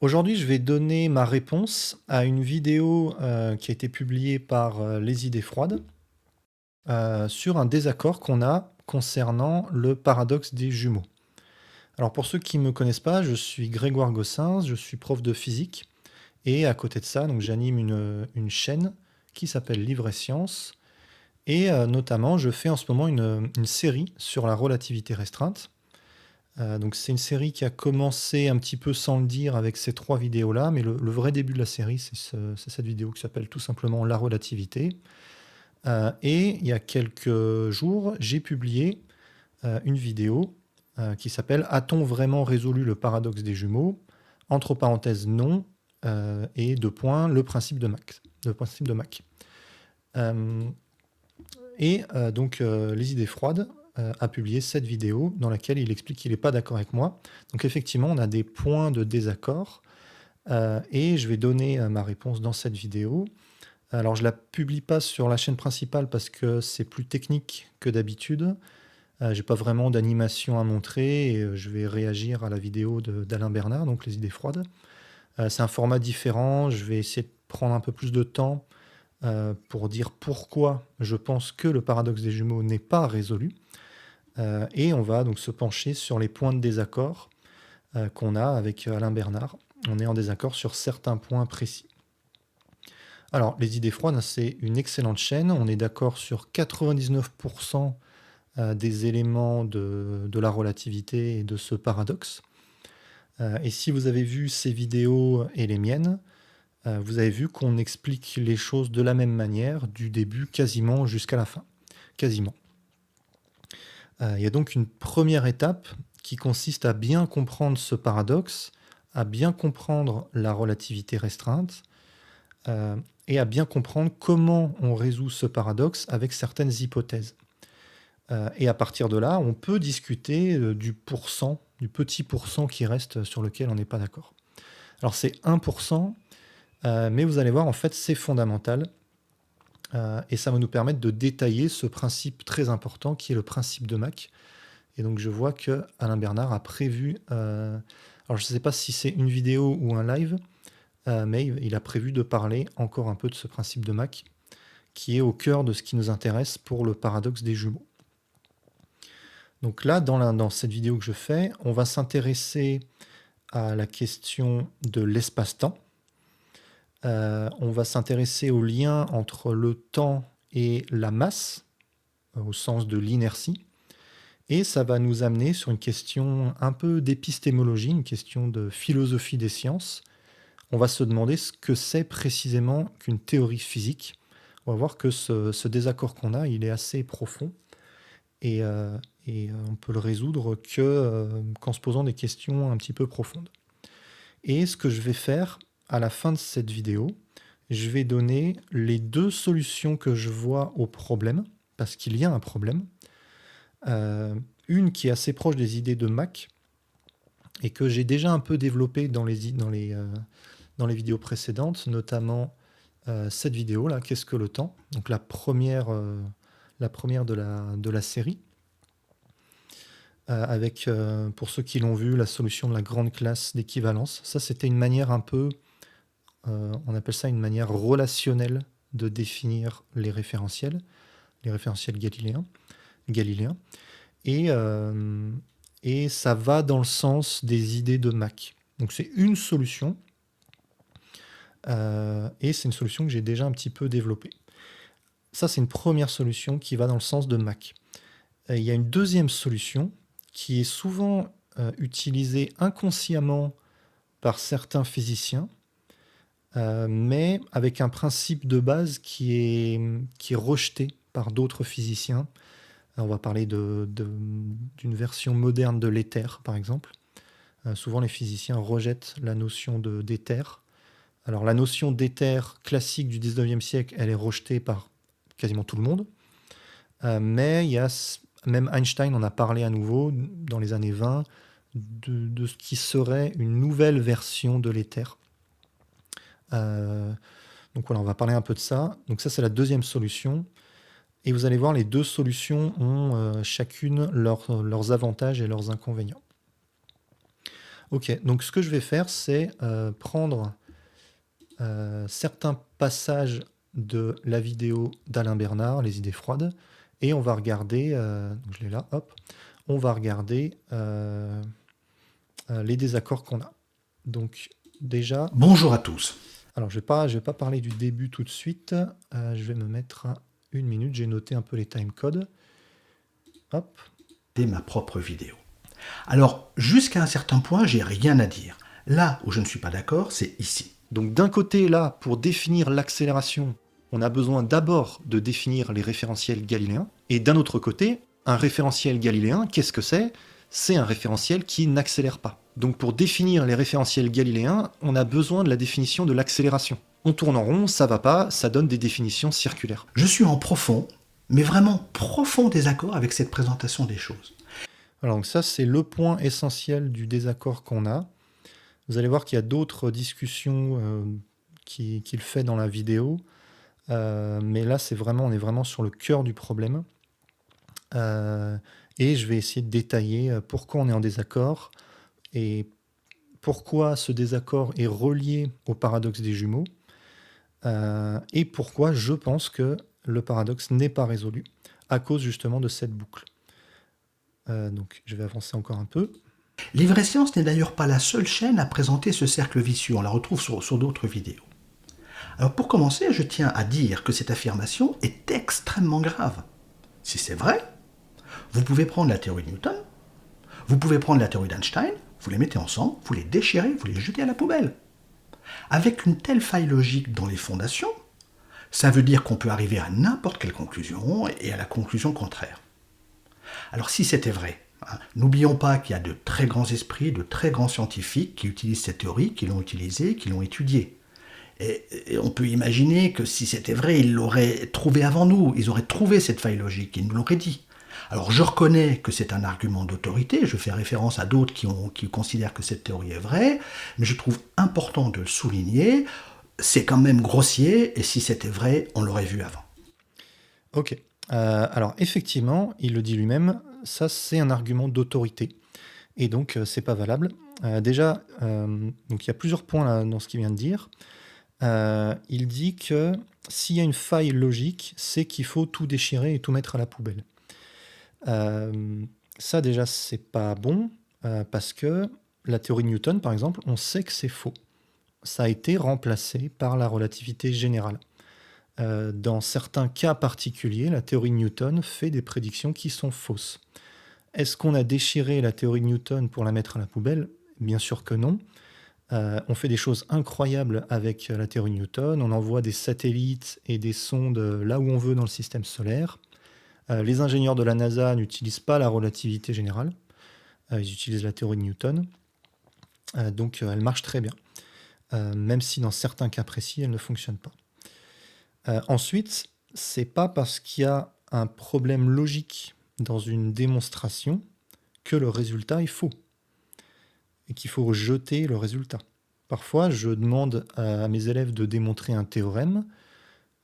Aujourd'hui, je vais donner ma réponse à une vidéo, qui a été publiée par, Les Idées Froides, sur un désaccord qu'on a concernant le paradoxe des jumeaux. Alors pour ceux qui ne me connaissent pas, je suis Grégoire Gossens, je suis prof de physique et à côté de ça, donc j'anime une chaîne qui s'appelle Livre et Sciences et notamment je fais en ce moment une série sur la relativité restreinte. Donc c'est une série qui a commencé un petit peu sans le dire avec ces 3 vidéos-là, mais le vrai début de la série, c'est cette vidéo qui s'appelle tout simplement «La relativité». Et il y a quelques jours, j'ai publié, une vidéo, qui s'appelle «A-t-on vraiment résolu le paradoxe des jumeaux?» Entre parenthèses «Non», et 2 points, le principe de Mach. Hem et donc Les Idées Froides, a publié cette vidéo dans laquelle il explique qu'il est pas d'accord avec moi. Donc effectivement, on a des points de désaccord, et je vais donner, ma réponse dans cette vidéo. Alors je la publie pas sur la chaîne principale parce que c'est plus technique que d'habitude. J'ai pas vraiment d'animation à montrer et je vais réagir à la vidéo d'Alain Bernard, donc Les Idées Froides. C'est un format différent, je vais essayer de prendre un peu plus de temps, pour dire pourquoi je pense que le paradoxe des jumeaux n'est pas résolu. Et on va donc se pencher sur les points de désaccord, qu'on a avec Alain Bernard. On est en désaccord sur certains points précis. Alors, Les Idées Froides, c'est une excellente chaîne. On est d'accord sur 99 des éléments de la relativité et de ce paradoxe. Et si vous avez vu ces vidéos et les miennes, vous avez vu qu'on explique les choses de la même manière, du début quasiment jusqu'à la fin. Quasiment. Il y a donc une première étape qui consiste à bien comprendre ce paradoxe, à bien comprendre la relativité restreinte, et à bien comprendre comment on résout ce paradoxe avec certaines hypothèses. Et à partir de là, on peut discuter, du pourcent, du petit pourcent qui reste sur lequel on n'est pas d'accord. Alors c'est 1 mais vous allez voir, en fait, c'est fondamental, et ça va nous permettre de détailler ce principe très important qui est le principe de Mach. Et donc je vois que Alain Bernard a prévu, alors je ne sais pas si c'est une vidéo ou un live, mais il a prévu de parler encore un peu de ce principe de Mach, qui est au cœur de ce qui nous intéresse pour le paradoxe des jumeaux. Donc là, dans cette vidéo que je fais, on va s'intéresser à la question de l'espace-temps. On va s'intéresser au lien entre le temps et la masse, au sens de l'inertie. Et ça va nous amener sur une question un peu d'épistémologie, une question de philosophie des sciences. On va se demander ce que c'est précisément qu'une théorie physique. On va voir que ce désaccord qu'on a, il est assez profond et, on peut le résoudre qu'en se posant des questions un petit peu profondes. Et ce que je vais faire à la fin de cette vidéo, je vais donner les 2 solutions que je vois au problème, parce qu'il y a un problème. Une qui est assez proche des idées de Mach et que j'ai déjà un peu développée dans les vidéos précédentes, notamment cette vidéo-là, «Qu'est-ce que le temps?» Donc la première de la série, avec, pour ceux qui l'ont vu, la solution de la grande classe d'équivalence. Ça, c'était une manière un peu, on appelle ça une manière relationnelle de définir les référentiels galiléens. Et ça va dans le sens des idées de Mach. Donc c'est une solution, et c'est une solution que j'ai déjà un petit peu développée. Ça, c'est une première solution qui va dans le sens de Mach. Il y a une deuxième solution qui est souvent, utilisée inconsciemment par certains physiciens, mais avec un principe de base qui est rejeté par d'autres physiciens. On va parler d'une version moderne de l'éther, par exemple. Souvent, les physiciens rejettent la notion d'éther. Alors, la notion d'éther classique du 19e siècle, elle est rejetée par quasiment tout le monde. Mais il y a même Einstein en a parlé à nouveau dans les années 20 de ce qui serait une nouvelle version de l'éther. Donc voilà, on va parler un peu de ça. Donc ça, c'est la deuxième solution. Et vous allez voir, les 2 solutions ont chacune leurs avantages et leurs inconvénients. Ok, donc ce que je vais faire, c'est prendre certains passages de la vidéo d'Alain Bernard, Les idées froides, et on va regarder, donc je l'ai là, hop, on va regarder les désaccords qu'on a. Donc déjà, Bonjour à tous. alors je vais pas parler du début tout de suite, je vais me mettre à 1 minute, j'ai noté un peu les timecodes. Hop, C'est ma propre vidéo. Alors, jusqu'à un certain point, j'ai rien à dire. Là où je ne suis pas d'accord, c'est ici. donc d'un côté là, pour définir l'accélération, on a besoin d'abord de définir les référentiels galiléens, et d'un autre côté, un référentiel galiléen, qu'est-ce que c'est? C'est un référentiel qui n'accélère pas. Donc pour définir les référentiels galiléens, on a besoin de la définition de l'accélération. On tourne en rond, ça va pas, ça donne des définitions circulaires. Je suis en profond, mais vraiment profond désaccord avec cette présentation des choses. Alors donc ça, c'est le point essentiel du désaccord qu'on a. Vous allez voir qu'il y a d'autres discussions qu'il fait dans la vidéo, mais là, on est vraiment sur le cœur du problème. Et je vais essayer de détailler pourquoi on est en désaccord et pourquoi ce désaccord est relié au paradoxe des jumeaux et pourquoi je pense que le paradoxe n'est pas résolu à cause justement de cette boucle. Donc je vais avancer encore un peu. Livrescience n'est d'ailleurs pas la seule chaîne à présenter ce cercle vicieux, on la retrouve sur d'autres vidéos. Alors pour commencer, je tiens à dire que cette affirmation est extrêmement grave. Si c'est vrai, vous pouvez prendre la théorie de Newton, vous pouvez prendre la théorie d'Einstein, vous les mettez ensemble, vous les déchirez, vous les jetez à la poubelle. Avec une telle faille logique dans les fondations, ça veut dire qu'on peut arriver à n'importe quelle conclusion et à la conclusion contraire. Alors si c'était vrai, n'oublions pas qu'il y a de très grands esprits, de très grands scientifiques qui utilisent cette théorie, qui l'ont utilisée, qui l'ont étudiée. Et on peut imaginer que si c'était vrai, ils l'auraient trouvé avant nous, ils auraient trouvé cette faille logique, ils nous l'auraient dit. Alors je reconnais que c'est un argument d'autorité, je fais référence à d'autres qui considèrent que cette théorie est vraie, mais je trouve important de le souligner, c'est quand même grossier, et si c'était vrai, on l'aurait vu avant. Ok. Alors effectivement, il le dit lui-même, ça c'est un argument d'autorité. Et donc c'est pas valable. Déjà, donc il y a plusieurs points là, dans ce qu'il vient de dire. Il dit que s'il y a une faille logique, c'est qu'il faut tout déchirer et tout mettre à la poubelle. Ça déjà, c'est pas bon, parce que la théorie de Newton, par exemple, on sait que c'est faux. Ça a été remplacé par la relativité générale. Dans certains cas particuliers, la théorie de Newton fait des prédictions qui sont fausses. Est-ce qu'on a déchiré la théorie de Newton pour la mettre à la poubelle? Bien sûr que non. On fait des choses incroyables avec la théorie de Newton. On envoie des satellites et des sondes là où on veut dans le système solaire. Les ingénieurs de la NASA n'utilisent pas la relativité générale. Ils utilisent la théorie de Newton. Donc elle marche très bien. Même si dans certains cas précis, elle ne fonctionne pas. Ensuite, c'est pas parce qu'il y a un problème logique dans une démonstration que le résultat est faux et qu'il faut rejeter le résultat. Parfois, je demande à mes élèves de démontrer un théorème.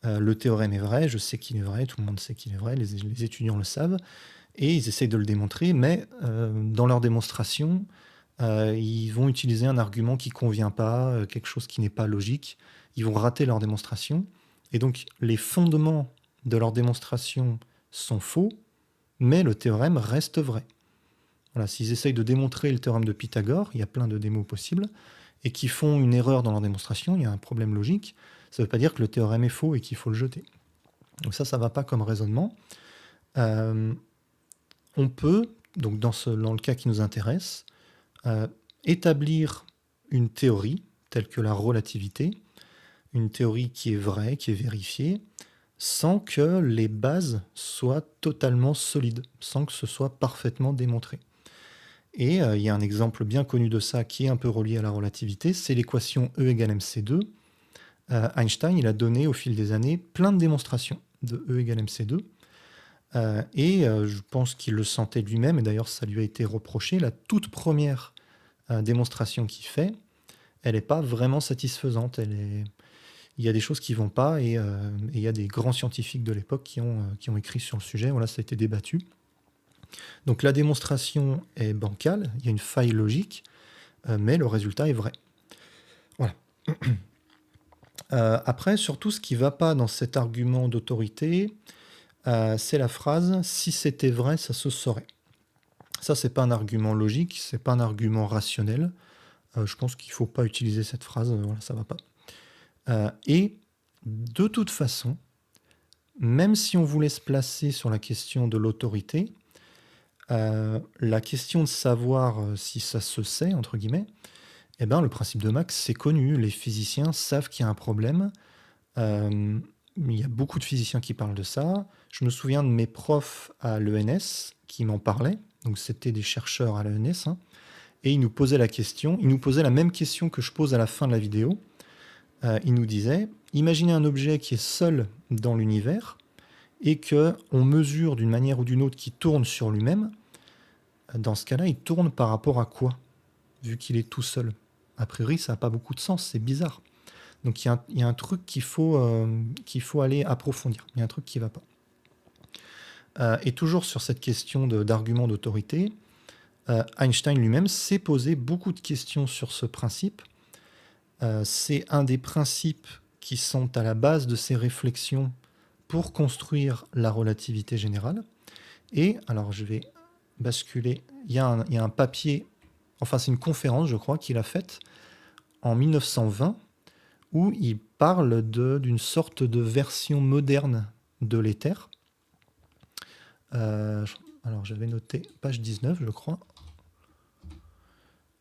Le théorème est vrai, je sais qu'il est vrai, tout le monde sait qu'il est vrai, les étudiants le savent, et ils essayent de le démontrer, mais dans leur démonstration, ils vont utiliser un argument qui ne convient pas, quelque chose qui n'est pas logique. Ils vont rater leur démonstration. Et donc, les fondements de leur démonstration sont faux, mais le théorème reste vrai. Voilà, s'ils essayent de démontrer le théorème de Pythagore, il y a plein de démos possibles, et qu'ils font une erreur dans leur démonstration, il y a un problème logique, ça ne veut pas dire que le théorème est faux et qu'il faut le jeter. Donc ça ne va pas comme raisonnement. On peut, donc dans le cas qui nous intéresse, établir une théorie, telle que la relativité, une théorie qui est vraie, qui est vérifiée, sans que les bases soient totalement solides, sans que ce soit parfaitement démontré. Et il y a un exemple bien connu de ça qui est un peu relié à la relativité, c'est l'équation E égale mc2. Einstein, il a donné au fil des années plein de démonstrations de E égale mc2. Je pense qu'il le sentait lui-même, et d'ailleurs ça lui a été reproché. La toute première démonstration qu'il fait, elle n'est pas vraiment satisfaisante. Il y a des choses qui ne vont pas, et il y a des grands scientifiques de l'époque qui ont écrit sur le sujet. Voilà, ça a été débattu. Donc la démonstration est bancale, il y a une faille logique. mais le résultat est vrai. Voilà. Après, surtout, ce qui ne va pas dans cet argument d'autorité, c'est la phrase « si c'était vrai, ça se saurait ». Ça, c'est pas un argument logique, c'est pas un argument rationnel. Je pense qu'il ne faut pas utiliser cette phrase, voilà, ça va pas. Et de toute façon, même si on voulait se placer sur la question de l'autorité, la question de savoir si ça se sait, entre guillemets, eh ben, le principe de Mach, c'est connu. Les physiciens savent qu'il y a un problème. Il y a beaucoup de physiciens qui parlent de ça. Je me souviens de mes profs à l'ENS qui m'en parlaient. Donc, c'était des chercheurs à l'ENS. Hein, et ils nous posaient la même question que je pose à la fin de la vidéo. Ils nous disaient, imaginez un objet qui est seul dans l'univers et qu'on mesure d'une manière ou d'une autre qu'il tourne sur lui-même. Dans ce cas-là, il tourne par rapport à quoi, vu qu'il est tout seul? A priori, ça n'a pas beaucoup de sens, c'est bizarre. Donc il y a un truc qu'il faut aller approfondir. Il y a un truc qui ne va pas. Et toujours sur cette question d'argument d'autorité, Einstein lui-même s'est posé beaucoup de questions sur ce principe. C'est un des principes qui sont à la base de ses réflexions pour construire la relativité générale. Et, alors je vais basculer, il y a un papier, enfin c'est une conférence je crois qu'il a faite en 1920 où il parle d'une sorte de version moderne de l'éther. Alors j'avais noté page 19 je crois.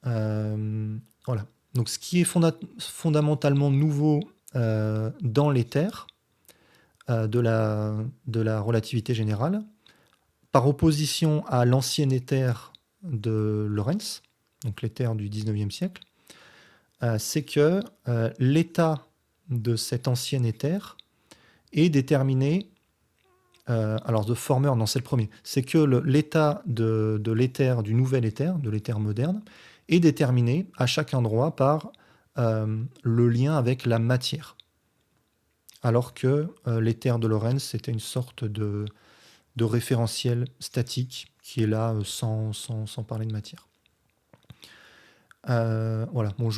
Voilà. Donc ce qui est fondamentalement nouveau dans l'éther de la relativité générale, par opposition à l'ancien éther de Lorentz, donc l'éther du 19e siècle, c'est que l'état de cet ancien éther est déterminé, alors de Former, non c'est le premier, c'est que l'état de l'éther, du nouvel éther, de l'éther moderne, est déterminé à chaque endroit par le lien avec la matière. Alors que l'éther de Lorentz, c'était une sorte de référentiel statique qui est là sans parler de matière. Voilà. Bon,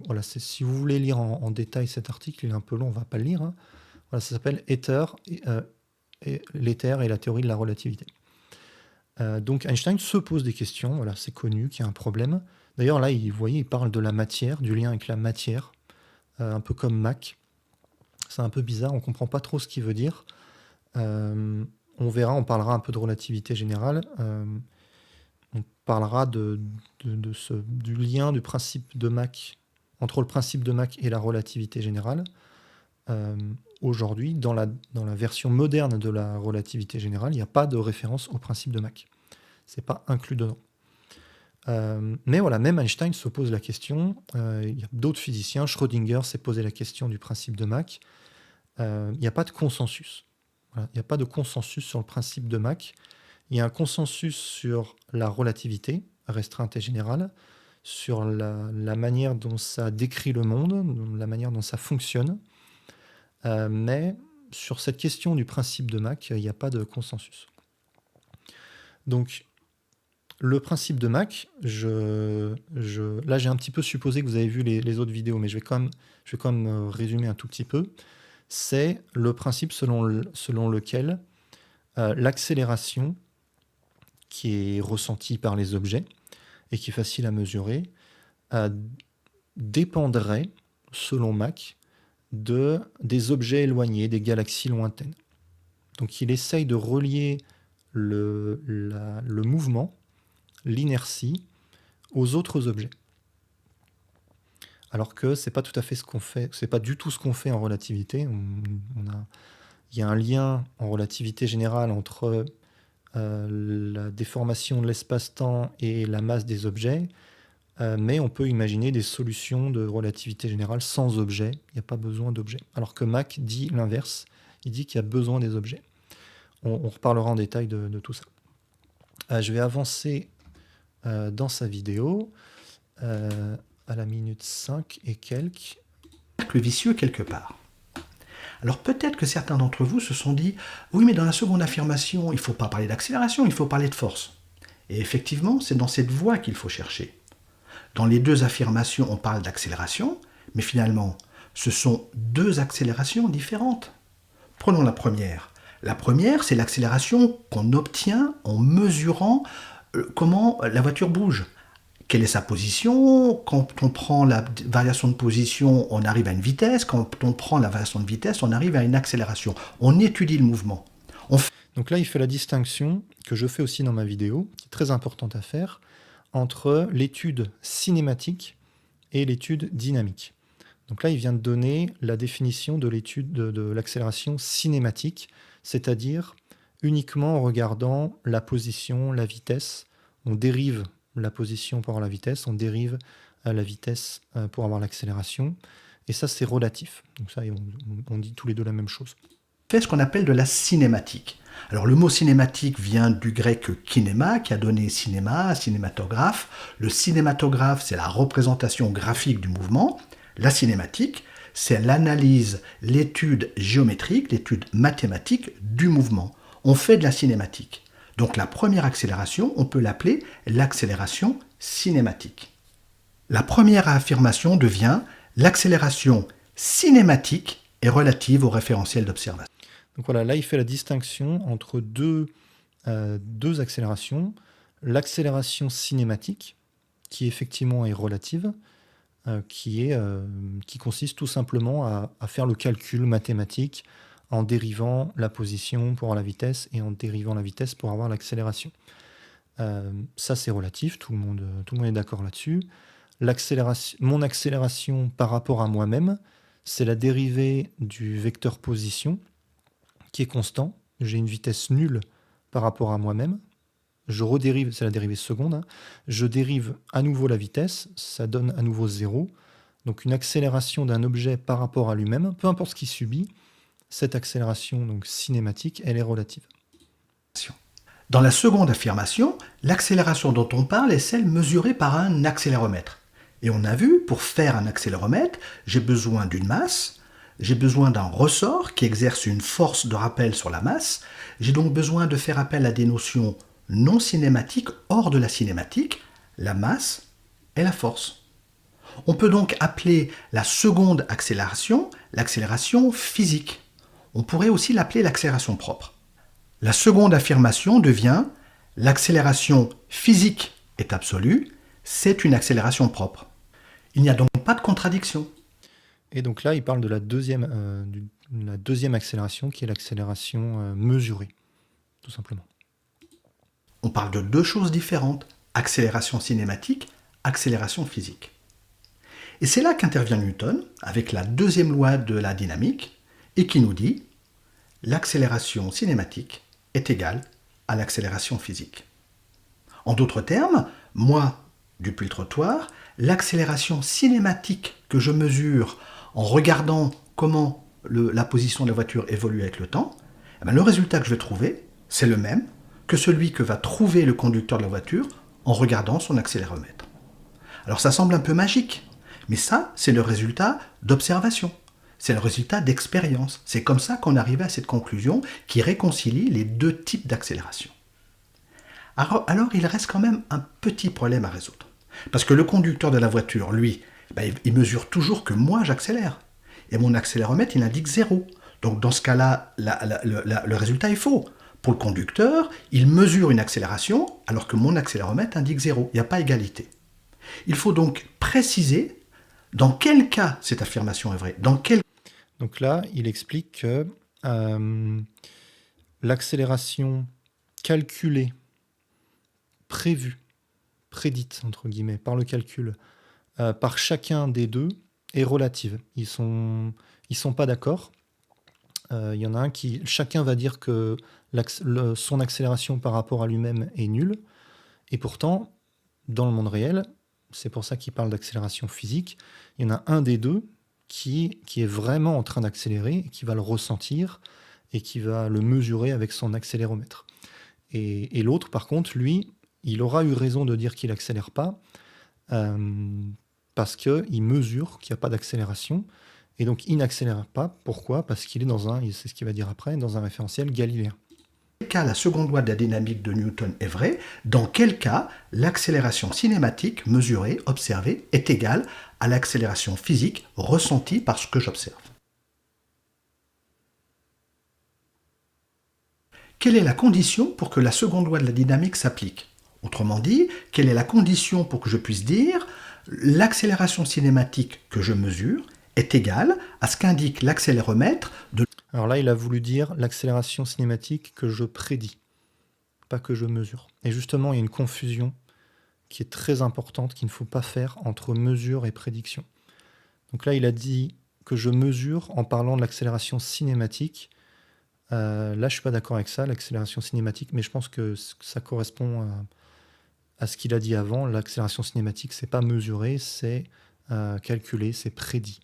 voilà, si vous voulez lire en détail cet article, il est un peu long, on ne va pas le lire. Hein. Voilà, ça s'appelle l'éther et la théorie de la relativité. Donc Einstein se pose des questions, voilà, c'est connu qu'il y a un problème. D'ailleurs là, vous voyez, il parle de la matière, du lien avec la matière, un peu comme Mach. C'est un peu bizarre, on ne comprend pas trop ce qu'il veut dire. On verra, on parlera un peu de relativité générale. On parlera du lien du principe de Mach, entre le principe de Mach et la relativité générale. Aujourd'hui, dans la version moderne de la relativité générale, il n'y a pas de référence au principe de Mach. Ce n'est pas inclus dedans. Mais voilà, même Einstein se pose la question. Il y a d'autres physiciens. Schrödinger s'est posé la question du principe de Mach. Il n'y a pas de consensus. Voilà, il n'y a pas de consensus sur le principe de Mach. Il y a un consensus sur la relativité restreinte et générale, sur la manière dont ça décrit le monde, la manière dont ça fonctionne. Mais sur cette question du principe de Mach, il n'y a pas de consensus. Donc, le principe de Mach, là j'ai un petit peu supposé que vous avez vu les autres vidéos, mais je vais quand même résumer un tout petit peu. C'est le principe selon lequel l'accélération qui est ressentie par les objets et qui est facile à mesurer dépendrait, selon Mach, des objets éloignés, des galaxies lointaines. Donc il essaye de relier le mouvement, l'inertie, aux autres objets. Alors que c'est pas tout à fait ce qu'on fait, c'est pas du tout ce qu'on fait en relativité. Il y a un lien en relativité générale entre la déformation de l'espace-temps et la masse des objets, mais on peut imaginer des solutions de relativité générale sans objets. Il n'y a pas besoin d'objets. Alors que Mach dit l'inverse, il dit qu'il y a besoin des objets. On reparlera en détail de tout ça. Je vais avancer dans sa vidéo à la minute 5 et quelques. Cercle vicieux quelque part. Alors peut-être que certains d'entre vous se sont dit « Oui, mais dans la seconde affirmation, il ne faut pas parler d'accélération, il faut parler de force. » Et effectivement, c'est dans cette voie qu'il faut chercher. Dans les deux affirmations, on parle d'accélération, mais finalement, ce sont deux accélérations différentes. Prenons la première. La première, c'est l'accélération qu'on obtient en mesurant comment la voiture bouge. Quelle est sa position? Quand on prend la variation de position, on arrive à une vitesse. Quand on prend la variation de vitesse, on arrive à une accélération. On étudie le mouvement. Donc là, il fait la distinction que je fais aussi dans ma vidéo, qui est très importante à faire, entre l'étude cinématique et l'étude dynamique. Donc là, il vient de donner la définition de l'étude de l'accélération cinématique, c'est-à-dire uniquement en regardant la position, la vitesse. On dérive la position pour avoir la vitesse, on dérive la vitesse pour avoir l'accélération. Et ça, c'est relatif. Donc ça, on dit tous les deux la même chose. Fait ce qu'on appelle de la cinématique. Alors le mot cinématique vient du grec kinéma, qui a donné cinéma, cinématographe. Le cinématographe, c'est la représentation graphique du mouvement. La cinématique, c'est l'analyse, l'étude géométrique, l'étude mathématique du mouvement. On fait de la cinématique. Donc la première accélération, on peut l'appeler l'accélération cinématique. La première affirmation devient l'accélération cinématique est relative au référentiel d'observation. Donc voilà, là il fait la distinction entre deux accélérations. L'accélération cinématique, qui effectivement est relative, qui consiste tout simplement à faire le calcul mathématique en dérivant la position pour avoir la vitesse et en dérivant la vitesse pour avoir l'accélération. Ça c'est relatif, tout le monde est d'accord là-dessus. Mon accélération par rapport à moi-même, c'est la dérivée du vecteur position qui est constant. J'ai une vitesse nulle par rapport à moi-même. Je redérive, c'est la dérivée seconde. Hein. Je dérive à nouveau la vitesse, ça donne à nouveau 0. Donc une accélération d'un objet par rapport à lui-même, peu importe ce qu'il subit, cette accélération donc cinématique, elle est relative. Dans la seconde affirmation, l'accélération dont on parle est celle mesurée par un accéléromètre. Et on a vu, pour faire un accéléromètre, j'ai besoin d'une masse, j'ai besoin d'un ressort qui exerce une force de rappel sur la masse, j'ai donc besoin de faire appel à des notions non cinématiques hors de la cinématique, la masse et la force. On peut donc appeler la seconde accélération l'accélération physique. On pourrait aussi l'appeler l'accélération propre. La seconde affirmation devient l'accélération physique est absolue, c'est une accélération propre. Il n'y a donc pas de contradiction. Et donc là, il parle de la deuxième accélération, qui est l'accélération mesurée, tout simplement. On parle de deux choses différentes, accélération cinématique, accélération physique. Et c'est là qu'intervient Newton, avec la deuxième loi de la dynamique, et qui nous dit l'accélération cinématique est égale à l'accélération physique. En d'autres termes, moi, depuis le trottoir, l'accélération cinématique que je mesure en regardant comment la position de la voiture évolue avec le temps, le résultat que je vais trouver, c'est le même que celui que va trouver le conducteur de la voiture en regardant son accéléromètre. Alors ça semble un peu magique, mais ça, c'est le résultat d'observation. C'est le résultat d'expérience. C'est comme ça qu'on arrive à cette conclusion qui réconcilie les deux types d'accélération. Alors, il reste quand même un petit problème à résoudre. Parce que le conducteur de la voiture, lui, il mesure toujours que moi, j'accélère. Et mon accéléromètre, il indique 0. Donc, dans ce cas-là, le résultat est faux. Pour le conducteur, il mesure une accélération, alors que mon accéléromètre indique 0. Il n'y a pas égalité. Il faut donc préciser dans quel cas cette affirmation est vraie. Donc là, il explique que l'accélération calculée, prédite, entre guillemets, par le calcul, par chacun des deux, est relative. Ils sont pas d'accord. Il y en a un qui... Chacun va dire que son accélération par rapport à lui-même est nulle. Et pourtant, dans le monde réel, c'est pour ça qu'il parle d'accélération physique, il y en a un des deux qui est vraiment en train d'accélérer, qui va le ressentir et qui va le mesurer avec son accéléromètre. Et l'autre, par contre, lui, il aura eu raison de dire qu'il n'accélère pas parce qu'il mesure qu'il n'y a pas d'accélération et donc il n'accélère pas. Pourquoi ? Parce qu'il est c'est ce qu'il va dire après, dans un référentiel galiléen. cas la seconde loi de la dynamique de Newton est vraie, dans quel cas l'accélération cinématique mesurée, observée, est égale à l'accélération physique ressentie par ce que j'observe. Quelle est la condition pour que la seconde loi de la dynamique s'applique? Autrement dit, quelle est la condition pour que je puisse dire l'accélération cinématique que je mesure est égale à ce qu'indique l'accéléromètre de... Alors là, il a voulu dire l'accélération cinématique que je prédis, pas que je mesure. Et justement, il y a une confusion qui est très importante, qu'il ne faut pas faire entre mesure et prédiction. Donc là, il a dit que je mesure en parlant de l'accélération cinématique. Là, je ne suis pas d'accord avec ça, l'accélération cinématique, mais je pense que ça correspond à ce qu'il a dit avant. L'accélération cinématique, c'est pas mesuré, c'est calculé, c'est prédit.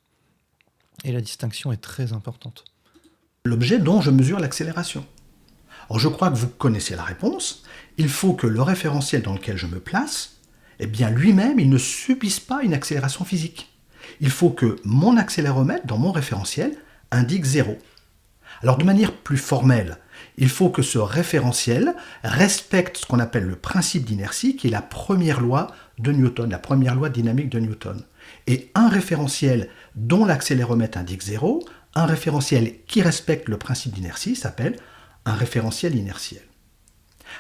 Et la distinction est très importante. L'objet dont je mesure l'accélération. Alors je crois que vous connaissez la réponse. Il faut que le référentiel dans lequel je me place, eh bien lui-même, il ne subisse pas une accélération physique. Il faut que mon accéléromètre, dans mon référentiel, indique 0. Alors de manière plus formelle, il faut que ce référentiel respecte ce qu'on appelle le principe d'inertie, qui est la première loi de Newton, la première loi dynamique de Newton. Et un référentiel dont l'accéléromètre indique 0, un référentiel qui respecte le principe d'inertie s'appelle un référentiel inertiel.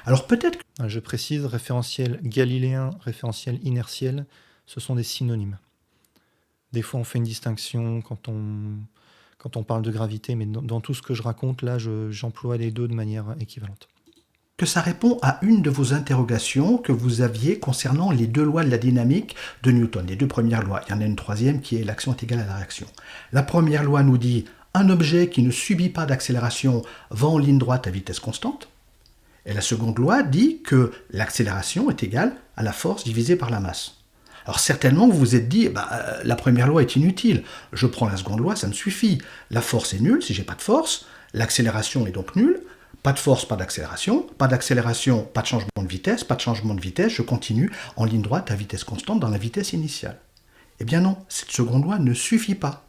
Alors peut-être que... Je précise, référentiel galiléen, référentiel inertiel, ce sont des synonymes. Des fois, on fait une distinction quand on parle de gravité, mais dans tout ce que je raconte, là, j'emploie les deux de manière équivalente. Que ça répond à une de vos interrogations que vous aviez concernant les deux lois de la dynamique de Newton, les deux premières lois. Il y en a une troisième qui est l'action est égale à la réaction. La première loi nous dit un objet qui ne subit pas d'accélération va en ligne droite à vitesse constante. Et la seconde loi dit que l'accélération est égale à la force divisée par la masse. Alors certainement vous vous êtes dit, la première loi est inutile, je prends la seconde loi, ça me suffit. La force est nulle si j'ai pas de force, l'accélération est donc nulle, pas de force, pas d'accélération, pas de changement de vitesse, pas de changement de vitesse, je continue en ligne droite à vitesse constante dans la vitesse initiale. Eh bien non, cette seconde loi ne suffit pas.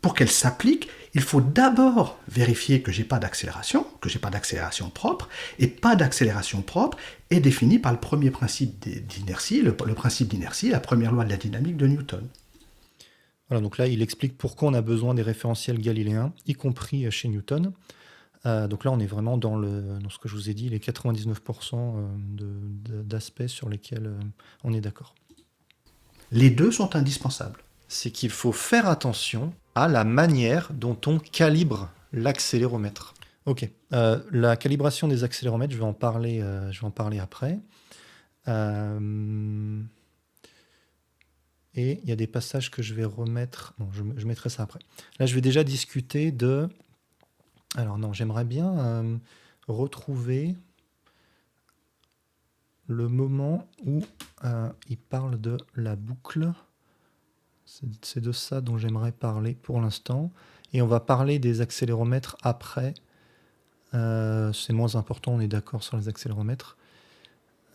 Pour qu'elle s'applique, il faut d'abord vérifier que j'ai pas d'accélération propre, et pas d'accélération propre est définie par le premier principe d'inertie, le principe d'inertie, la première loi de la dynamique de Newton. Voilà, donc là, il explique pourquoi on a besoin des référentiels galiléens, y compris chez Newton. Donc là, on est vraiment dans ce que je vous ai dit, les 99% d'aspects sur lesquels on est d'accord. Les deux sont indispensables. C'est qu'il faut faire attention à la manière dont on calibre l'accéléromètre. Ok, la calibration des accéléromètres, je vais en parler après. Et il y a des passages que je vais remettre. Bon, je mettrai ça après. Là, je vais déjà discuter de... Alors non, j'aimerais bien retrouver le moment où il parle de la boucle. C'est de ça dont j'aimerais parler pour l'instant. Et on va parler des accéléromètres après. C'est moins important, on est d'accord sur les accéléromètres.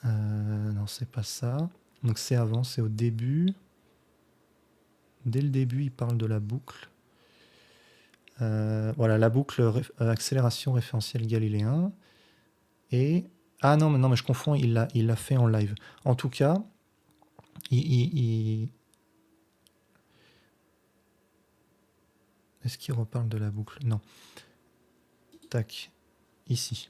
Non, c'est pas ça. Donc c'est avant, c'est au début. Dès le début, il parle de la boucle. Voilà, la boucle accélération référentiel galiléen. Et... Ah non, mais je confonds, il l'a fait en live. En tout cas, Est-ce qu'il reparle de la boucle? Non. Tac. Ici.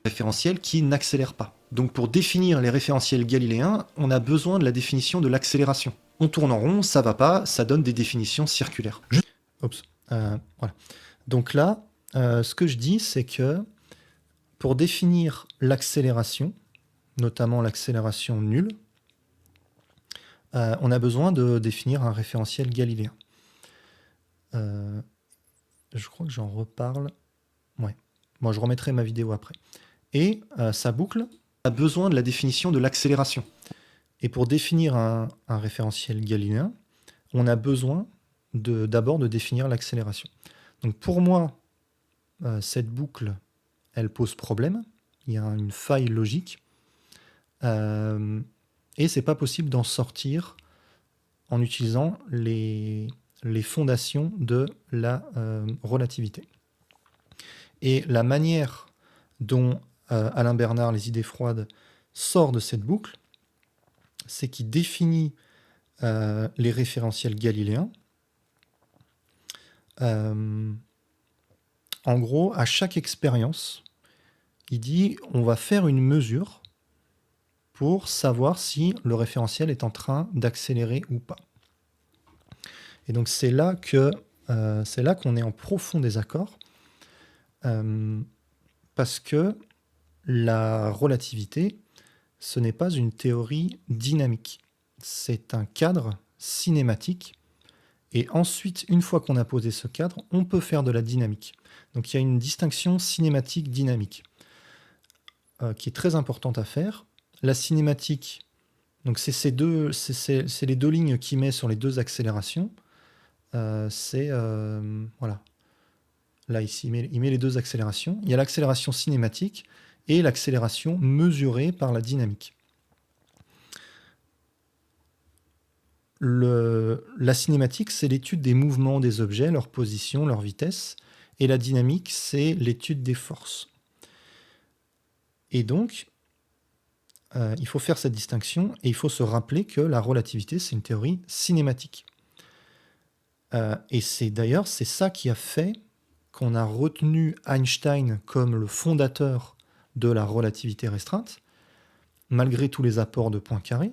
Référentiel qui n'accélère pas. Donc pour définir les référentiels galiléens, on a besoin de la définition de l'accélération. On tourne en rond, ça va pas, ça donne des définitions circulaires. Oups. Voilà. Donc là, ce que je dis, c'est que pour définir l'accélération, notamment l'accélération nulle, on a besoin de définir un référentiel galiléen. Je crois que j'en reparle. Ouais. Moi, je remettrai ma vidéo après. Et sa boucle a besoin de la définition de l'accélération. Et pour définir un référentiel galiléen, on a besoin d'abord de définir l'accélération. Donc pour moi, cette boucle, elle pose problème. Il y a une faille logique. Et c'est pas possible d'en sortir en utilisant les fondations de la relativité. Et la manière dont Alain Bernard, Les idées froides, sort de cette boucle, c'est qu'il définit les référentiels galiléens. En gros, à chaque expérience, il dit on va faire une mesure pour savoir si le référentiel est en train d'accélérer ou pas. Et donc c'est là qu'on est en profond désaccord, parce que la relativité, ce n'est pas une théorie dynamique, c'est un cadre cinématique. Et ensuite, une fois qu'on a posé ce cadre, on peut faire de la dynamique. Donc il y a une distinction cinématique-dynamique qui est très importante à faire. La cinématique, donc c'est les deux lignes qu'il met sur les deux accélérations. Voilà. Là, ici, il met les deux accélérations. Il y a l'accélération cinématique et l'accélération mesurée par la dynamique. La cinématique, c'est l'étude des mouvements des objets, leur position, leur vitesse, et la dynamique, c'est l'étude des forces. Et donc, il faut faire cette distinction, et il faut se rappeler que la relativité, c'est une théorie cinématique. Et c'est ça qui a fait qu'on a retenu Einstein comme le fondateur de la relativité restreinte, malgré tous les apports de Poincaré.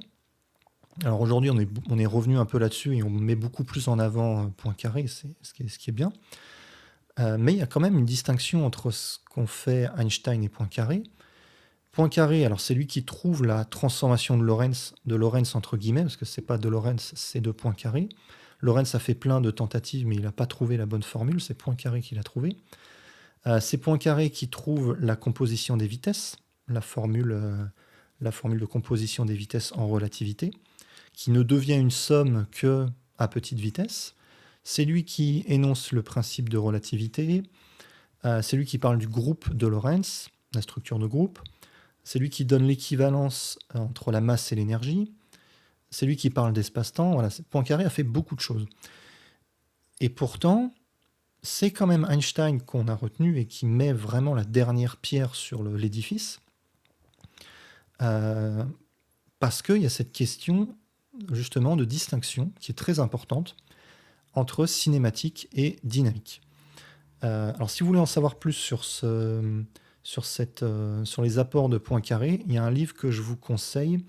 Alors aujourd'hui, on est revenu un peu là-dessus et on met beaucoup plus en avant Poincaré, c'est ce qui est bien. Mais il y a quand même une distinction entre ce qu'ont fait Einstein et Poincaré. Poincaré, alors c'est lui qui trouve la transformation de Lorentz entre guillemets, parce que c'est pas de Lorentz, c'est de Poincaré. Lorentz a fait plein de tentatives, mais il n'a pas trouvé la bonne formule, c'est Poincaré qui l'a trouvé. C'est Poincaré qui trouve la composition des vitesses, la formule de composition des vitesses en relativité, qui ne devient une somme que à petite vitesse. C'est lui qui énonce le principe de relativité. C'est lui qui parle du groupe de Lorentz, la structure de groupe. C'est lui qui donne l'équivalence entre la masse et l'énergie. C'est lui qui parle d'espace-temps. Voilà, Poincaré a fait beaucoup de choses. Et pourtant, c'est quand même Einstein qu'on a retenu et qui met vraiment la dernière pierre sur l'édifice. Parce qu'il y a cette question justement de distinction qui est très importante entre cinématique et dynamique. Alors si vous voulez en savoir plus sur les apports de Poincaré, il y a un livre que je vous conseille.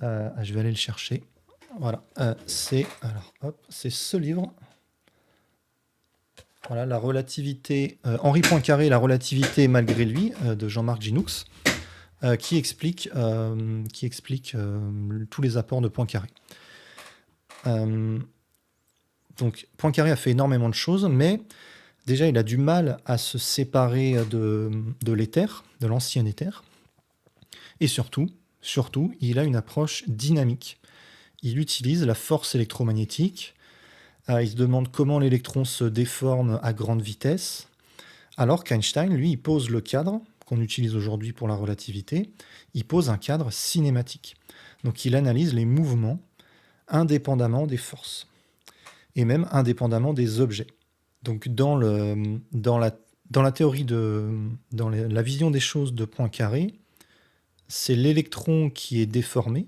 Je vais aller le chercher. Voilà, c'est ce livre. Voilà, la relativité. Henri Poincaré, la relativité malgré lui, de Jean-Marc Ginoux, qui explique tous les apports de Poincaré. Donc Poincaré a fait énormément de choses, mais déjà il a du mal à se séparer de l'éther, de l'ancien éther. Et surtout, il a une approche dynamique. Il utilise la force électromagnétique. Il se demande comment l'électron se déforme à grande vitesse. Alors qu'Einstein, lui, il pose le cadre qu'on utilise aujourd'hui pour la relativité. Il pose un cadre cinématique. Donc il analyse les mouvements indépendamment des forces et même indépendamment des objets. Donc dans la théorie dans la vision des choses de Poincaré, c'est l'électron qui est déformé,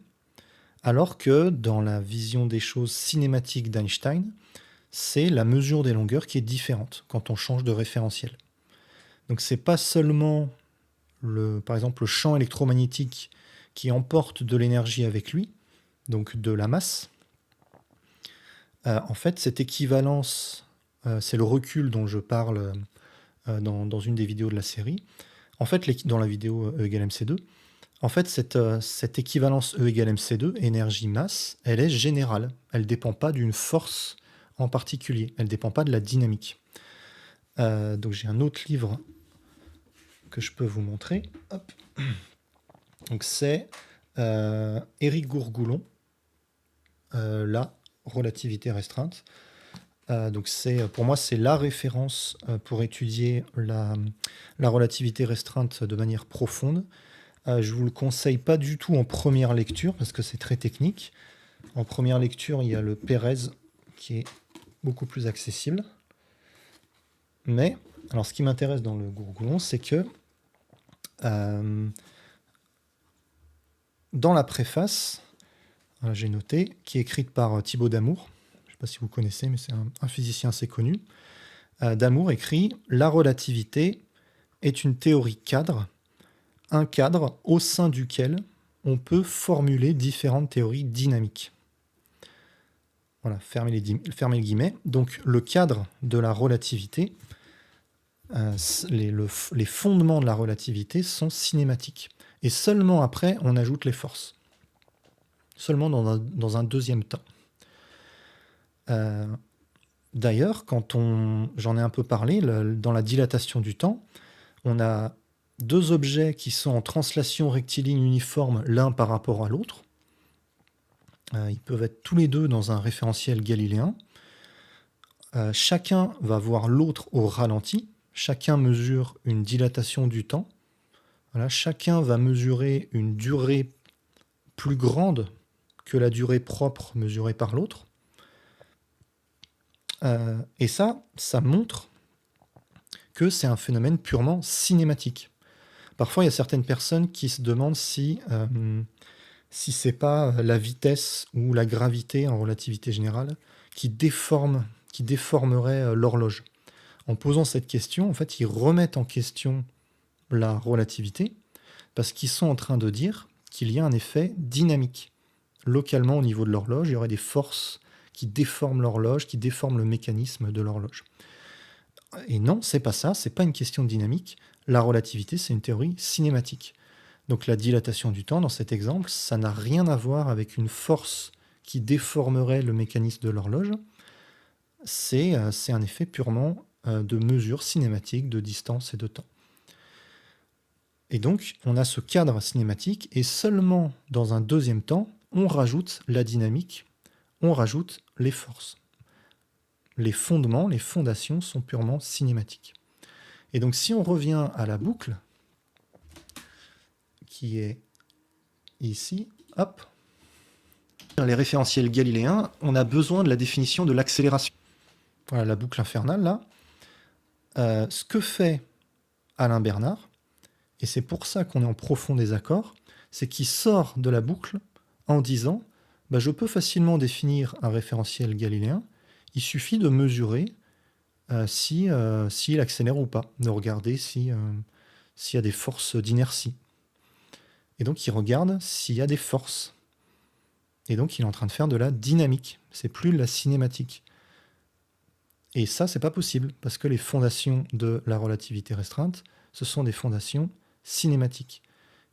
alors que dans la vision des choses cinématiques d'Einstein, c'est la mesure des longueurs qui est différente quand on change de référentiel. Donc c'est pas seulement par exemple le champ électromagnétique qui emporte de l'énergie avec lui, donc de la masse. En fait, cette équivalence, c'est le recul dont je parle dans une des vidéos de la série. En fait, dans la vidéo E égale mc2, en fait, cette équivalence E égale mc2, énergie-masse, elle est générale. Elle ne dépend pas d'une force en particulier. Elle ne dépend pas de la dynamique. Donc j'ai un autre livre que je peux vous montrer. Hop. Donc c'est Éric Gourgoulon, la relativité restreinte. Donc pour moi, c'est la référence pour étudier la relativité restreinte de manière profonde. Je ne vous le conseille pas du tout en première lecture parce que c'est très technique. En première lecture, il y a le Pérez qui est beaucoup plus accessible. Mais alors, ce qui m'intéresse dans le Gourgoulon, c'est que dans la préface, j'ai noté, qui est écrite par Thibaut Damour, je ne sais pas si vous connaissez, mais c'est un physicien assez connu. Damour écrit « La relativité est une théorie cadre, un cadre au sein duquel on peut formuler différentes théories dynamiques. » Voilà, fermez les guillemets. Donc le cadre de la relativité, les fondements de la relativité sont cinématiques. Et seulement après, on ajoute les forces. Seulement dans un deuxième temps. D'ailleurs, j'en ai un peu parlé, dans la dilatation du temps, on a deux objets qui sont en translation rectiligne uniforme l'un par rapport à l'autre. Ils peuvent être tous les deux dans un référentiel galiléen. Chacun va voir l'autre au ralenti. Chacun mesure une dilatation du temps. Voilà, chacun va mesurer une durée plus grande que la durée propre mesurée par l'autre. Et ça montre que c'est un phénomène purement cinématique. Parfois, il y a certaines personnes qui se demandent si c'est pas la vitesse ou la gravité en relativité générale qui déformerait l'horloge. En posant cette question, en fait, ils remettent en question la relativité parce qu'ils sont en train de dire qu'il y a un effet dynamique. Localement, au niveau de l'horloge, il y aurait des forces qui déforment l'horloge, qui déforment le mécanisme de l'horloge. Et non, c'est pas ça, c'est pas une question de dynamique. La relativité, c'est une théorie cinématique. Donc la dilatation du temps, dans cet exemple, ça n'a rien à voir avec une force qui déformerait le mécanisme de l'horloge. C'est un effet purement de mesure cinématique de distance et de temps. Et donc, on a ce cadre cinématique, et seulement dans un deuxième temps, on rajoute la dynamique, on rajoute les forces. Les fondements, les fondations sont purement cinématiques. Et donc, si on revient à la boucle, qui est ici, hop, dans les référentiels galiléens, on a besoin de la définition de l'accélération. Voilà la boucle infernale, là. Ce que fait Alain Bernard, et c'est pour ça qu'on est en profond désaccord, c'est qu'il sort de la boucle en disant je peux facilement définir un référentiel galiléen, il suffit de mesurer s'il accélère ou pas, de regarder s'il y a des forces d'inertie. Et donc il regarde s'il y a des forces. Et donc il est en train de faire de la dynamique, c'est plus de la cinématique. Et ça, c'est pas possible, parce que les fondations de la relativité restreinte, ce sont des fondations cinématiques.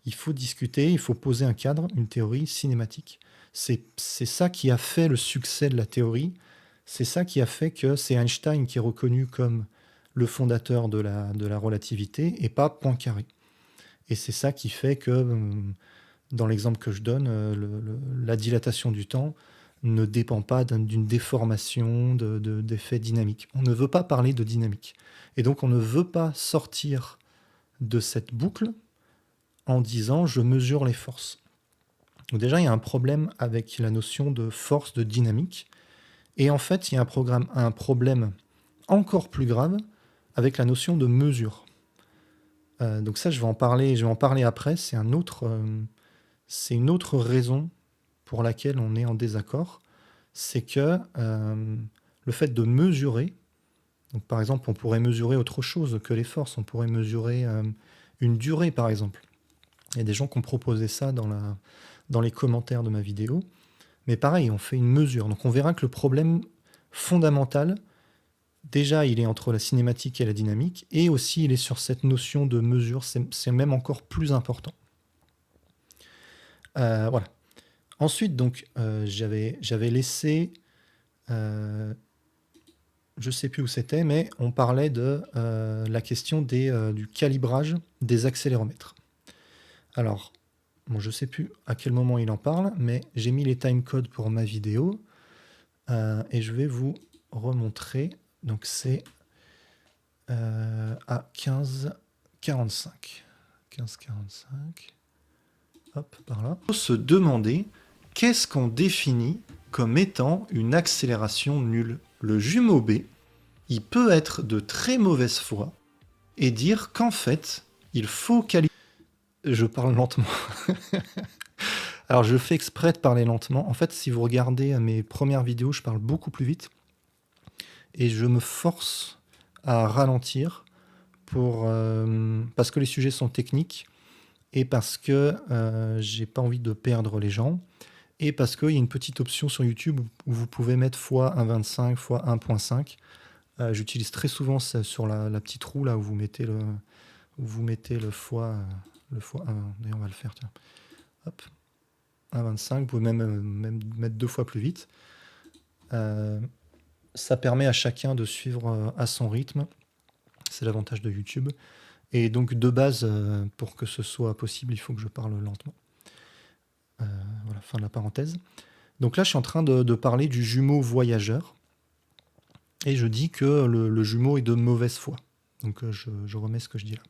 Il faut discuter, il faut poser un cadre, une théorie cinématique. C'est ça qui a fait le succès de la théorie, c'est ça qui a fait que c'est Einstein qui est reconnu comme le fondateur de la relativité et pas Poincaré. Et c'est ça qui fait que, dans l'exemple que je donne, la dilatation du temps ne dépend pas d'une déformation d'effets dynamiques. On ne veut pas parler de dynamique. Et donc on ne veut pas sortir de cette boucle en disant « je mesure les forces ». Donc déjà, il y a un problème avec la notion de force, de dynamique. Et en fait, il y a un problème encore plus grave avec la notion de mesure. Donc ça, je vais en parler après. C'est une autre raison pour laquelle on est en désaccord. C'est que le fait de mesurer, donc par exemple, on pourrait mesurer autre chose que les forces. On pourrait mesurer une durée, par exemple. Il y a des gens qui ont proposé ça dans les commentaires de ma vidéo. Mais pareil, on fait une mesure. Donc on verra que le problème fondamental, déjà, il est entre la cinématique et la dynamique, et aussi il est sur cette notion de mesure. C'est même encore plus important. Voilà. Ensuite, donc, j'avais laissé... je ne sais plus où c'était, mais on parlait de la question du calibrage des accéléromètres. Alors, bon, je ne sais plus à quel moment il en parle, mais j'ai mis les timecodes pour ma vidéo et je vais vous remontrer. Donc, c'est à 15h45. 15h45. Hop, par là. Il faut se demander qu'est-ce qu'on définit comme étant une accélération nulle. Le jumeau B, il peut être de très mauvaise foi et dire qu'en fait, il faut calibrer. Je parle lentement. Alors, je fais exprès de parler lentement. En fait, si vous regardez mes premières vidéos, je parle beaucoup plus vite et je me force à ralentir parce que les sujets sont techniques et parce que j'ai pas envie de perdre les gens et parce qu'il y a une petite option sur YouTube où vous pouvez mettre x1.25, x1.5. J'utilise très souvent ça sur la petite roue là où vous mettez le fois, le fois 1. D'ailleurs, on va le faire, tiens. Hop, 1.25, vous pouvez même mettre 2 fois plus vite. Ça permet à chacun de suivre à son rythme. C'est l'avantage de YouTube. Et donc, de base, pour que ce soit possible, il faut que je parle lentement. Voilà, fin de la parenthèse. Donc là, je suis en train de parler du jumeau voyageur. Et je dis que le jumeau est de mauvaise foi. Donc, je remets ce que je dis là.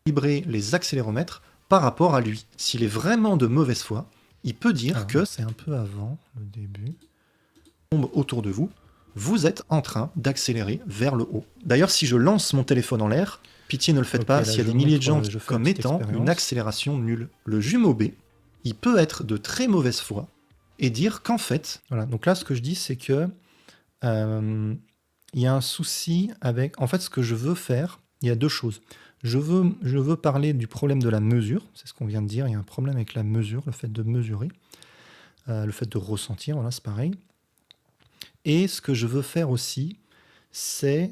Calibrer les accéléromètres par rapport à lui. S'il est vraiment de mauvaise foi, il peut dire que c'est un peu avant le début. Tombe autour de vous, vous êtes en train d'accélérer vers le haut. D'ailleurs, si je lance mon téléphone en l'air, pitié ne le faites pas, s'il y a des milliers de gens comme étant une accélération nulle. Le jumeau B, il peut être de très mauvaise foi et dire qu'en fait... Voilà, donc là, ce que je dis, c'est que il y a un souci avec... En fait, ce que je veux faire, il y a deux choses. Je veux parler du problème de la mesure, c'est ce qu'on vient de dire, il y a un problème avec la mesure, le fait de mesurer, le fait de ressentir, voilà, c'est pareil. Et ce que je veux faire aussi, c'est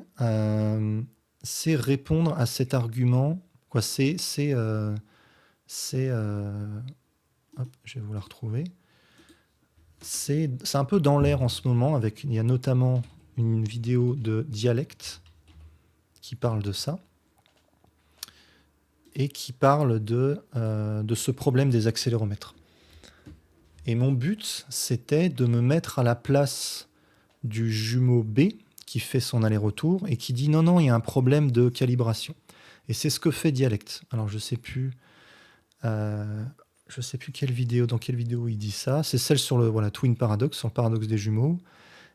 répondre à cet argument, quoi, hop, je vais vous la retrouver. C'est un peu dans l'air en ce moment, il y a notamment une vidéo de Dialecte qui parle de ça. Et qui parle de ce problème des accéléromètres. Et mon but, c'était de me mettre à la place du jumeau B qui fait son aller-retour et qui dit non, il y a un problème de calibration. Et c'est ce que fait Dialecte. Alors, je sais plus dans quelle vidéo il dit ça. C'est celle sur le Twin Paradox, sur le paradoxe des jumeaux.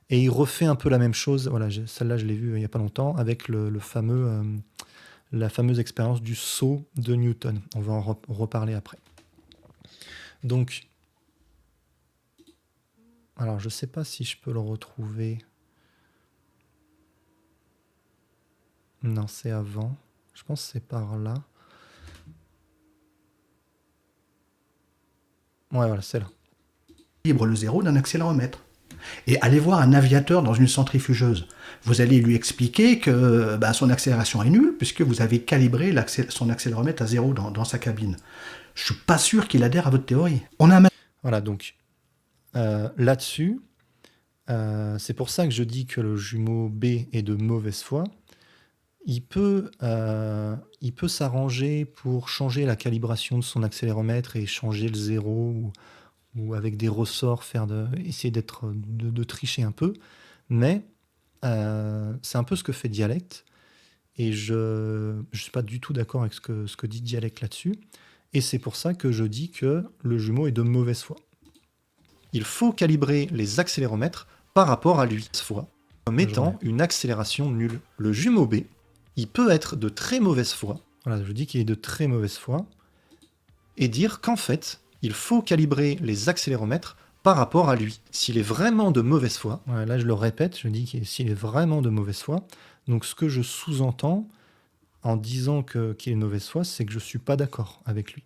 Et il refait un peu la même chose. Voilà, celle-là, je l'ai vue il n'y a pas longtemps, avec la fameuse expérience du saut de Newton. On va en reparler après. Donc, alors je ne sais pas si je peux le retrouver. Non, c'est avant. Je pense que c'est par là. Ouais, voilà, c'est là. Libre le zéro d'un accéléromètre. Et allez voir un aviateur dans une centrifugeuse. Vous allez lui expliquer que son accélération est nulle puisque vous avez calibré son accéléromètre à zéro dans sa cabine. Je suis pas sûr qu'il adhère à votre théorie. Voilà, donc là-dessus, c'est pour ça que je dis que le jumeau B est de mauvaise foi. Il peut s'arranger pour changer la calibration de son accéléromètre et changer le zéro ou avec des ressorts essayer de tricher un peu, mais c'est un peu ce que fait Dialecte et je suis pas du tout d'accord avec ce que dit Dialecte là-dessus et c'est pour ça que je dis que le jumeau est de mauvaise foi. Il faut calibrer les accéléromètres par rapport à lui, comme étant une accélération nulle. Le jumeau B, il peut être de très mauvaise foi. Voilà, je dis qu'il est de très mauvaise foi et dire qu'en fait, il faut calibrer les accéléromètres par rapport à lui. S'il est vraiment de mauvaise foi, là je le répète, je dis s'il est vraiment de mauvaise foi, donc ce que je sous-entends en disant qu'il est de mauvaise foi, c'est que je ne suis pas d'accord avec lui.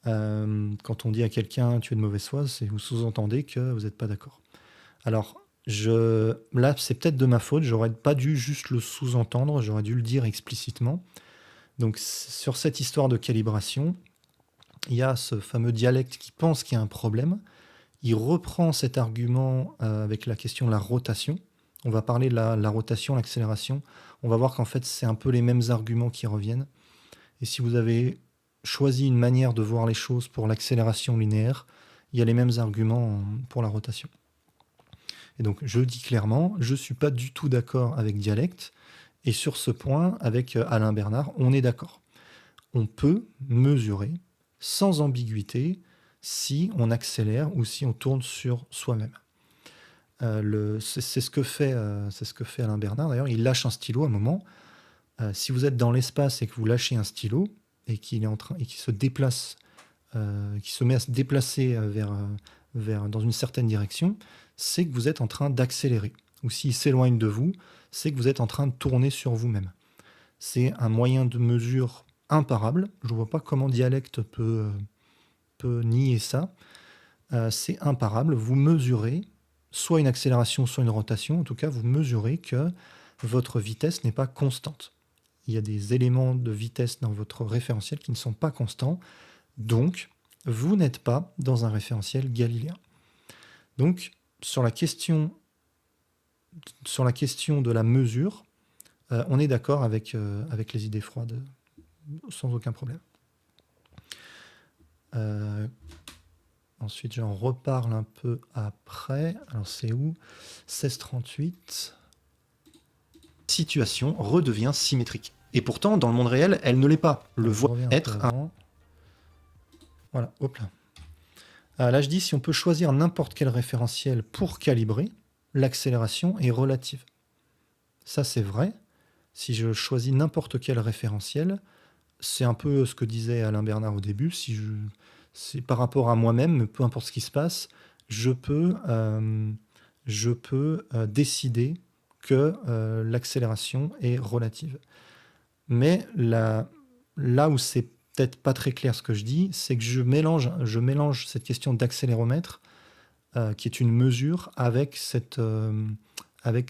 Quand on dit à quelqu'un tu es de mauvaise foi, vous sous-entendez que vous n'êtes pas d'accord. Alors, là c'est peut-être de ma faute, j'aurais pas dû juste le sous-entendre, j'aurais dû le dire explicitement. Donc sur cette histoire de calibration, il y a ce fameux Dialecte qui pense qu'il y a un problème. Il reprend cet argument avec la question de la rotation. On va parler de la rotation, l'accélération. On va voir qu'en fait, c'est un peu les mêmes arguments qui reviennent. Et si vous avez choisi une manière de voir les choses pour l'accélération linéaire, il y a les mêmes arguments pour la rotation. Et donc, je dis clairement, je ne suis pas du tout d'accord avec Dialecte. Et sur ce point, avec Alain Bernard, on est d'accord. On peut mesurer sans ambiguïté si on accélère ou si on tourne sur soi-même. C'est ce que fait Alain Bernard. D'ailleurs, il lâche un stylo à un moment. Si vous êtes dans l'espace et que vous lâchez un stylo, et qu'il est en train et qui se déplace, qui se met à se déplacer dans une certaine direction, c'est que vous êtes en train d'accélérer. Ou s'il s'éloigne de vous, c'est que vous êtes en train de tourner sur vous-même. C'est un moyen de mesure imparable. Je ne vois pas comment Dialecte peut nier ça. C'est imparable. Vous mesurez soit une accélération, soit une rotation. En tout cas, vous mesurez que votre vitesse n'est pas constante. Il y a des éléments de vitesse dans votre référentiel qui ne sont pas constants. Donc, vous n'êtes pas dans un référentiel galiléen. Donc, sur la question de la mesure, on est d'accord avec les idées froides, sans aucun problème. Ensuite, j'en reparle un peu après. Alors, c'est où? 1638. Situation redevient symétrique. Et pourtant, dans le monde réel, elle ne l'est pas. Le voit être un... Voilà, hop là. Là, je dis, si on peut choisir n'importe quel référentiel pour calibrer, l'accélération est relative. Ça, c'est vrai. Si je choisis n'importe quel référentiel, c'est un peu ce que disait Alain Bernard au début. C'est par rapport à moi-même, peu importe ce qui se passe, je peux décider que l'accélération est relative. Mais là où c'est peut-être pas très clair ce que je dis, c'est que je mélange cette question d'accéléromètre, qui est une mesure, avec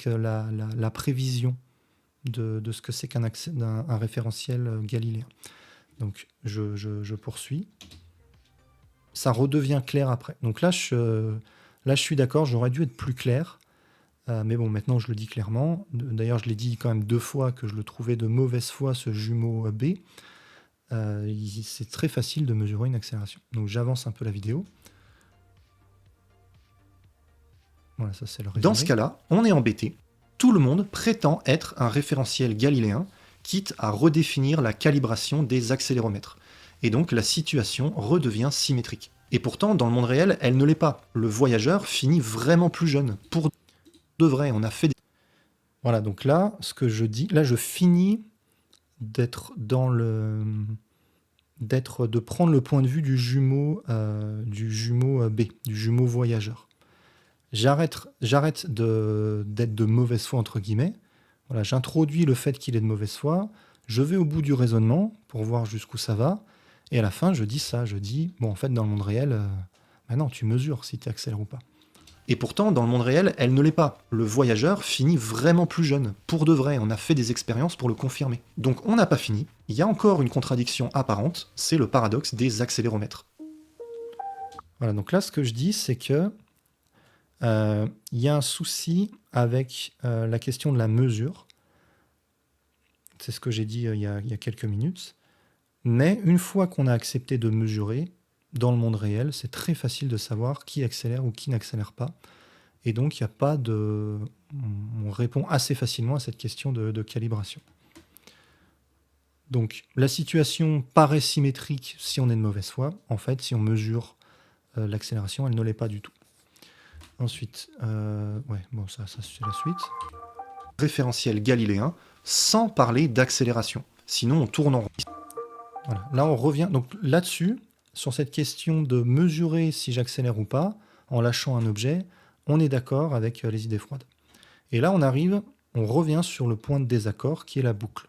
la prévision de ce que c'est un référentiel galiléen. Donc je poursuis. Ça redevient clair après. Donc là, je suis d'accord, j'aurais dû être plus clair. Mais bon, maintenant, je le dis clairement. D'ailleurs, je l'ai dit quand même 2 fois que je le trouvais de mauvaise foi, ce jumeau B. C'est très facile de mesurer une accélération. Donc, j'avance un peu la vidéo. Voilà, ça, c'est le résumé. Dans ce cas-là, on est embêté. Tout le monde prétend être un référentiel galiléen, quitte à redéfinir la calibration des accéléromètres. Et donc, la situation redevient symétrique. Et pourtant, dans le monde réel, elle ne l'est pas. Le voyageur finit vraiment plus jeune. Pour de vrai, on a fait des... Voilà, donc là, ce que je dis, là, je finis de prendre le point de vue du jumeau B, du jumeau voyageur. J'arrête d'être de mauvaise foi, entre guillemets. Voilà, j'introduis le fait qu'il est de mauvaise foi. Je vais au bout du raisonnement pour voir jusqu'où ça va. Et à la fin, je dis ça. Je dis, bon, en fait, dans le monde réel, non, tu mesures si tu accélères ou pas. Et pourtant, dans le monde réel, elle ne l'est pas. Le voyageur finit vraiment plus jeune. Pour de vrai, on a fait des expériences pour le confirmer. Donc on n'a pas fini. Il y a encore une contradiction apparente, c'est le paradoxe des accéléromètres. Voilà, donc là, ce que je dis, c'est que il y a un souci avec la question de la mesure. C'est ce que j'ai dit il y a quelques minutes. Mais une fois qu'on a accepté de mesurer, dans le monde réel, c'est très facile de savoir qui accélère ou qui n'accélère pas. Et donc, il n'y a pas de... On répond assez facilement à cette question de calibration. Donc, la situation paraît symétrique si on est de mauvaise foi. En fait, si on mesure l'accélération, elle ne l'est pas du tout. Ensuite, ça c'est la suite. Référentiel galiléen, sans parler d'accélération. Sinon, on tourne en rond. Voilà. Là, on revient. Donc là-dessus, sur cette question de mesurer si j'accélère ou pas, en lâchant un objet, on est d'accord avec les idées froides. Et là, on revient sur le point de désaccord qui est la boucle.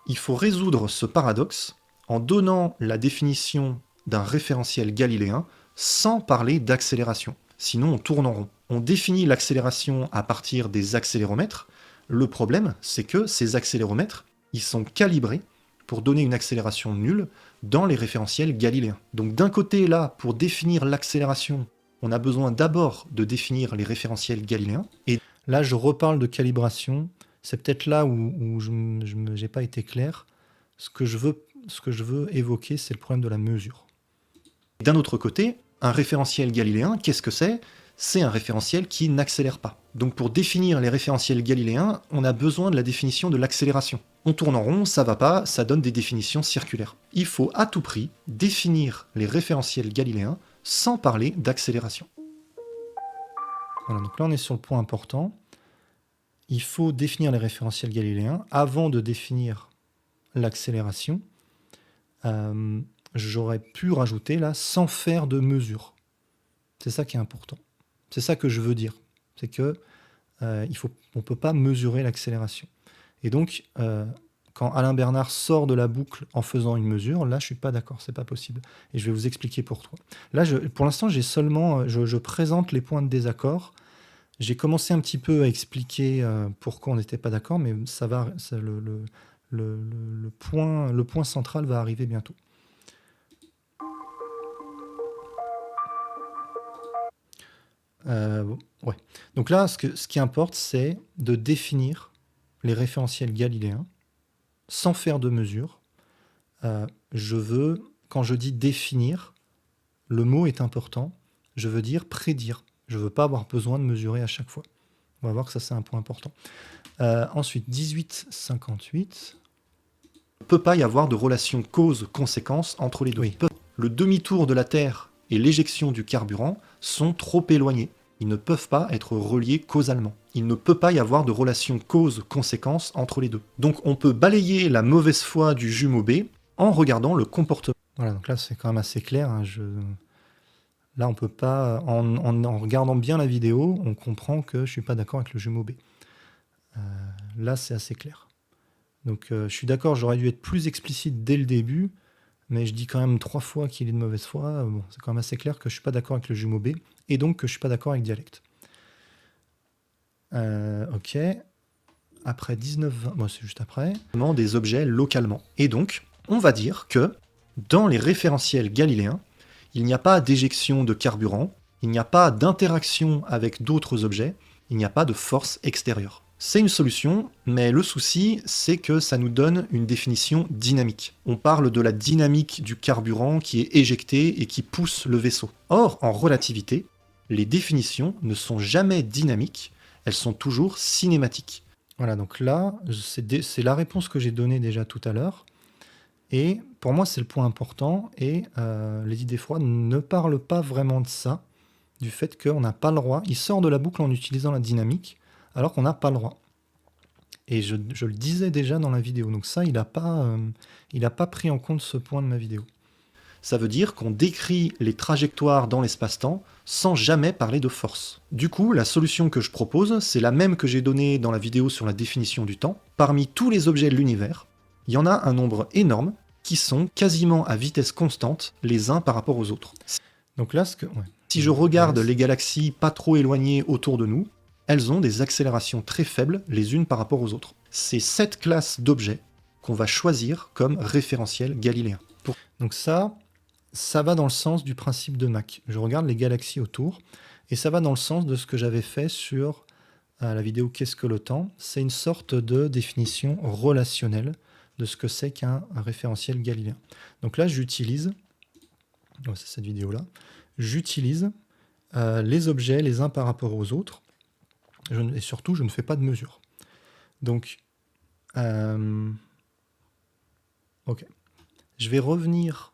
Il faut résoudre ce paradoxe en donnant la définition d'un référentiel galiléen sans parler d'accélération. Sinon, on tourne en rond. On définit l'accélération à partir des accéléromètres. Le problème, c'est que ces accéléromètres, ils sont calibrés pour donner une accélération nulle dans les référentiels galiléens. Donc d'un côté, là, pour définir l'accélération, on a besoin d'abord de définir les référentiels galiléens. Et là, je reparle de calibration. C'est peut-être là où je n'ai pas été clair. Ce que je veux évoquer, c'est le problème de la mesure. D'un autre côté, un référentiel galiléen, qu'est-ce que c'est ? C'est un référentiel qui n'accélère pas. Donc pour définir les référentiels galiléens, on a besoin de la définition de l'accélération. On tourne en rond, ça va pas, ça donne des définitions circulaires. Il faut à tout prix définir les référentiels galiléens sans parler d'accélération. Voilà, donc là on est sur le point important. Il faut définir les référentiels galiléens avant de définir l'accélération. j'aurais pu rajouter là sans faire de mesure. C'est ça qui est important. C'est ça que je veux dire. C'est que on ne peut pas mesurer l'accélération. Et donc, quand Alain Bernard sort de la boucle en faisant une mesure, là, je suis pas d'accord, c'est pas possible. Et je vais vous expliquer pourquoi. Là, pour l'instant, je présente les points de désaccord. J'ai commencé un petit peu à expliquer pourquoi on n'était pas d'accord, mais le point central va arriver bientôt. Ouais. Donc là, ce qui importe, c'est de définir les référentiels galiléens sans faire de mesure. Quand je dis définir, le mot est important. Je veux dire prédire. Je ne veux pas avoir besoin de mesurer à chaque fois. On va voir que ça, c'est un point important. Ensuite, 1858. Il ne peut pas y avoir de relation cause-conséquence entre les deux. Oui. Le demi-tour de la Terre et l'éjection du carburant sont trop éloignés. Ils ne peuvent pas être reliés causalement. Il ne peut pas y avoir de relation cause-conséquence entre les deux. Donc on peut balayer la mauvaise foi du jumeau B en regardant le comportement. Voilà, donc là c'est quand même assez clair. Hein, là on peut pas, en regardant bien la vidéo, on comprend que je suis pas d'accord avec le jumeau B. Là c'est assez clair. Donc je suis d'accord, j'aurais dû être plus explicite dès le début, mais je dis quand même 3 fois qu'il est de mauvaise foi. Bon, c'est quand même assez clair que je suis pas d'accord avec le jumeau B, et donc que je suis pas d'accord avec dialecte. Ok. Après 19-20, bon, c'est juste après. Des objets localement. Et donc, on va dire que dans les référentiels galiléens, il n'y a pas d'éjection de carburant, il n'y a pas d'interaction avec d'autres objets, il n'y a pas de force extérieure. C'est une solution, mais le souci, c'est que ça nous donne une définition dynamique. On parle de la dynamique du carburant qui est éjecté et qui pousse le vaisseau. Or, en relativité, les définitions ne sont jamais dynamiques, elles sont toujours cinématiques. Voilà, donc là, c'est la réponse que j'ai donnée déjà tout à l'heure. Et pour moi, c'est le point important. Et les idées froides ne parlent pas vraiment de ça, du fait qu'on n'a pas le droit. Il sort de la boucle en utilisant la dynamique, alors qu'on n'a pas le droit. Et je le disais déjà dans la vidéo. Donc ça, il n'a pas pris en compte ce point de ma vidéo. Ça veut dire qu'on décrit les trajectoires dans l'espace-temps sans jamais parler de force. Du coup, la solution que je propose, c'est la même que j'ai donnée dans la vidéo sur la définition du temps. Parmi tous les objets de l'univers, il y en a un nombre énorme qui sont quasiment à vitesse constante les uns par rapport aux autres. Donc là, si je regarde les galaxies pas trop éloignées autour de nous, elles ont des accélérations très faibles les unes par rapport aux autres. C'est cette classe d'objets qu'on va choisir comme référentiel galiléen. Donc ça va dans le sens du principe de Mach. Je regarde les galaxies autour, et ça va dans le sens de ce que j'avais fait sur la vidéo Qu'est-ce que le temps ? C'est une sorte de définition relationnelle de ce que c'est qu'un référentiel galiléen. Donc là, j'utilise, c'est cette vidéo-là, j'utilise les objets les uns par rapport aux autres, et surtout, je ne fais pas de mesure. Donc, ok. Je vais revenir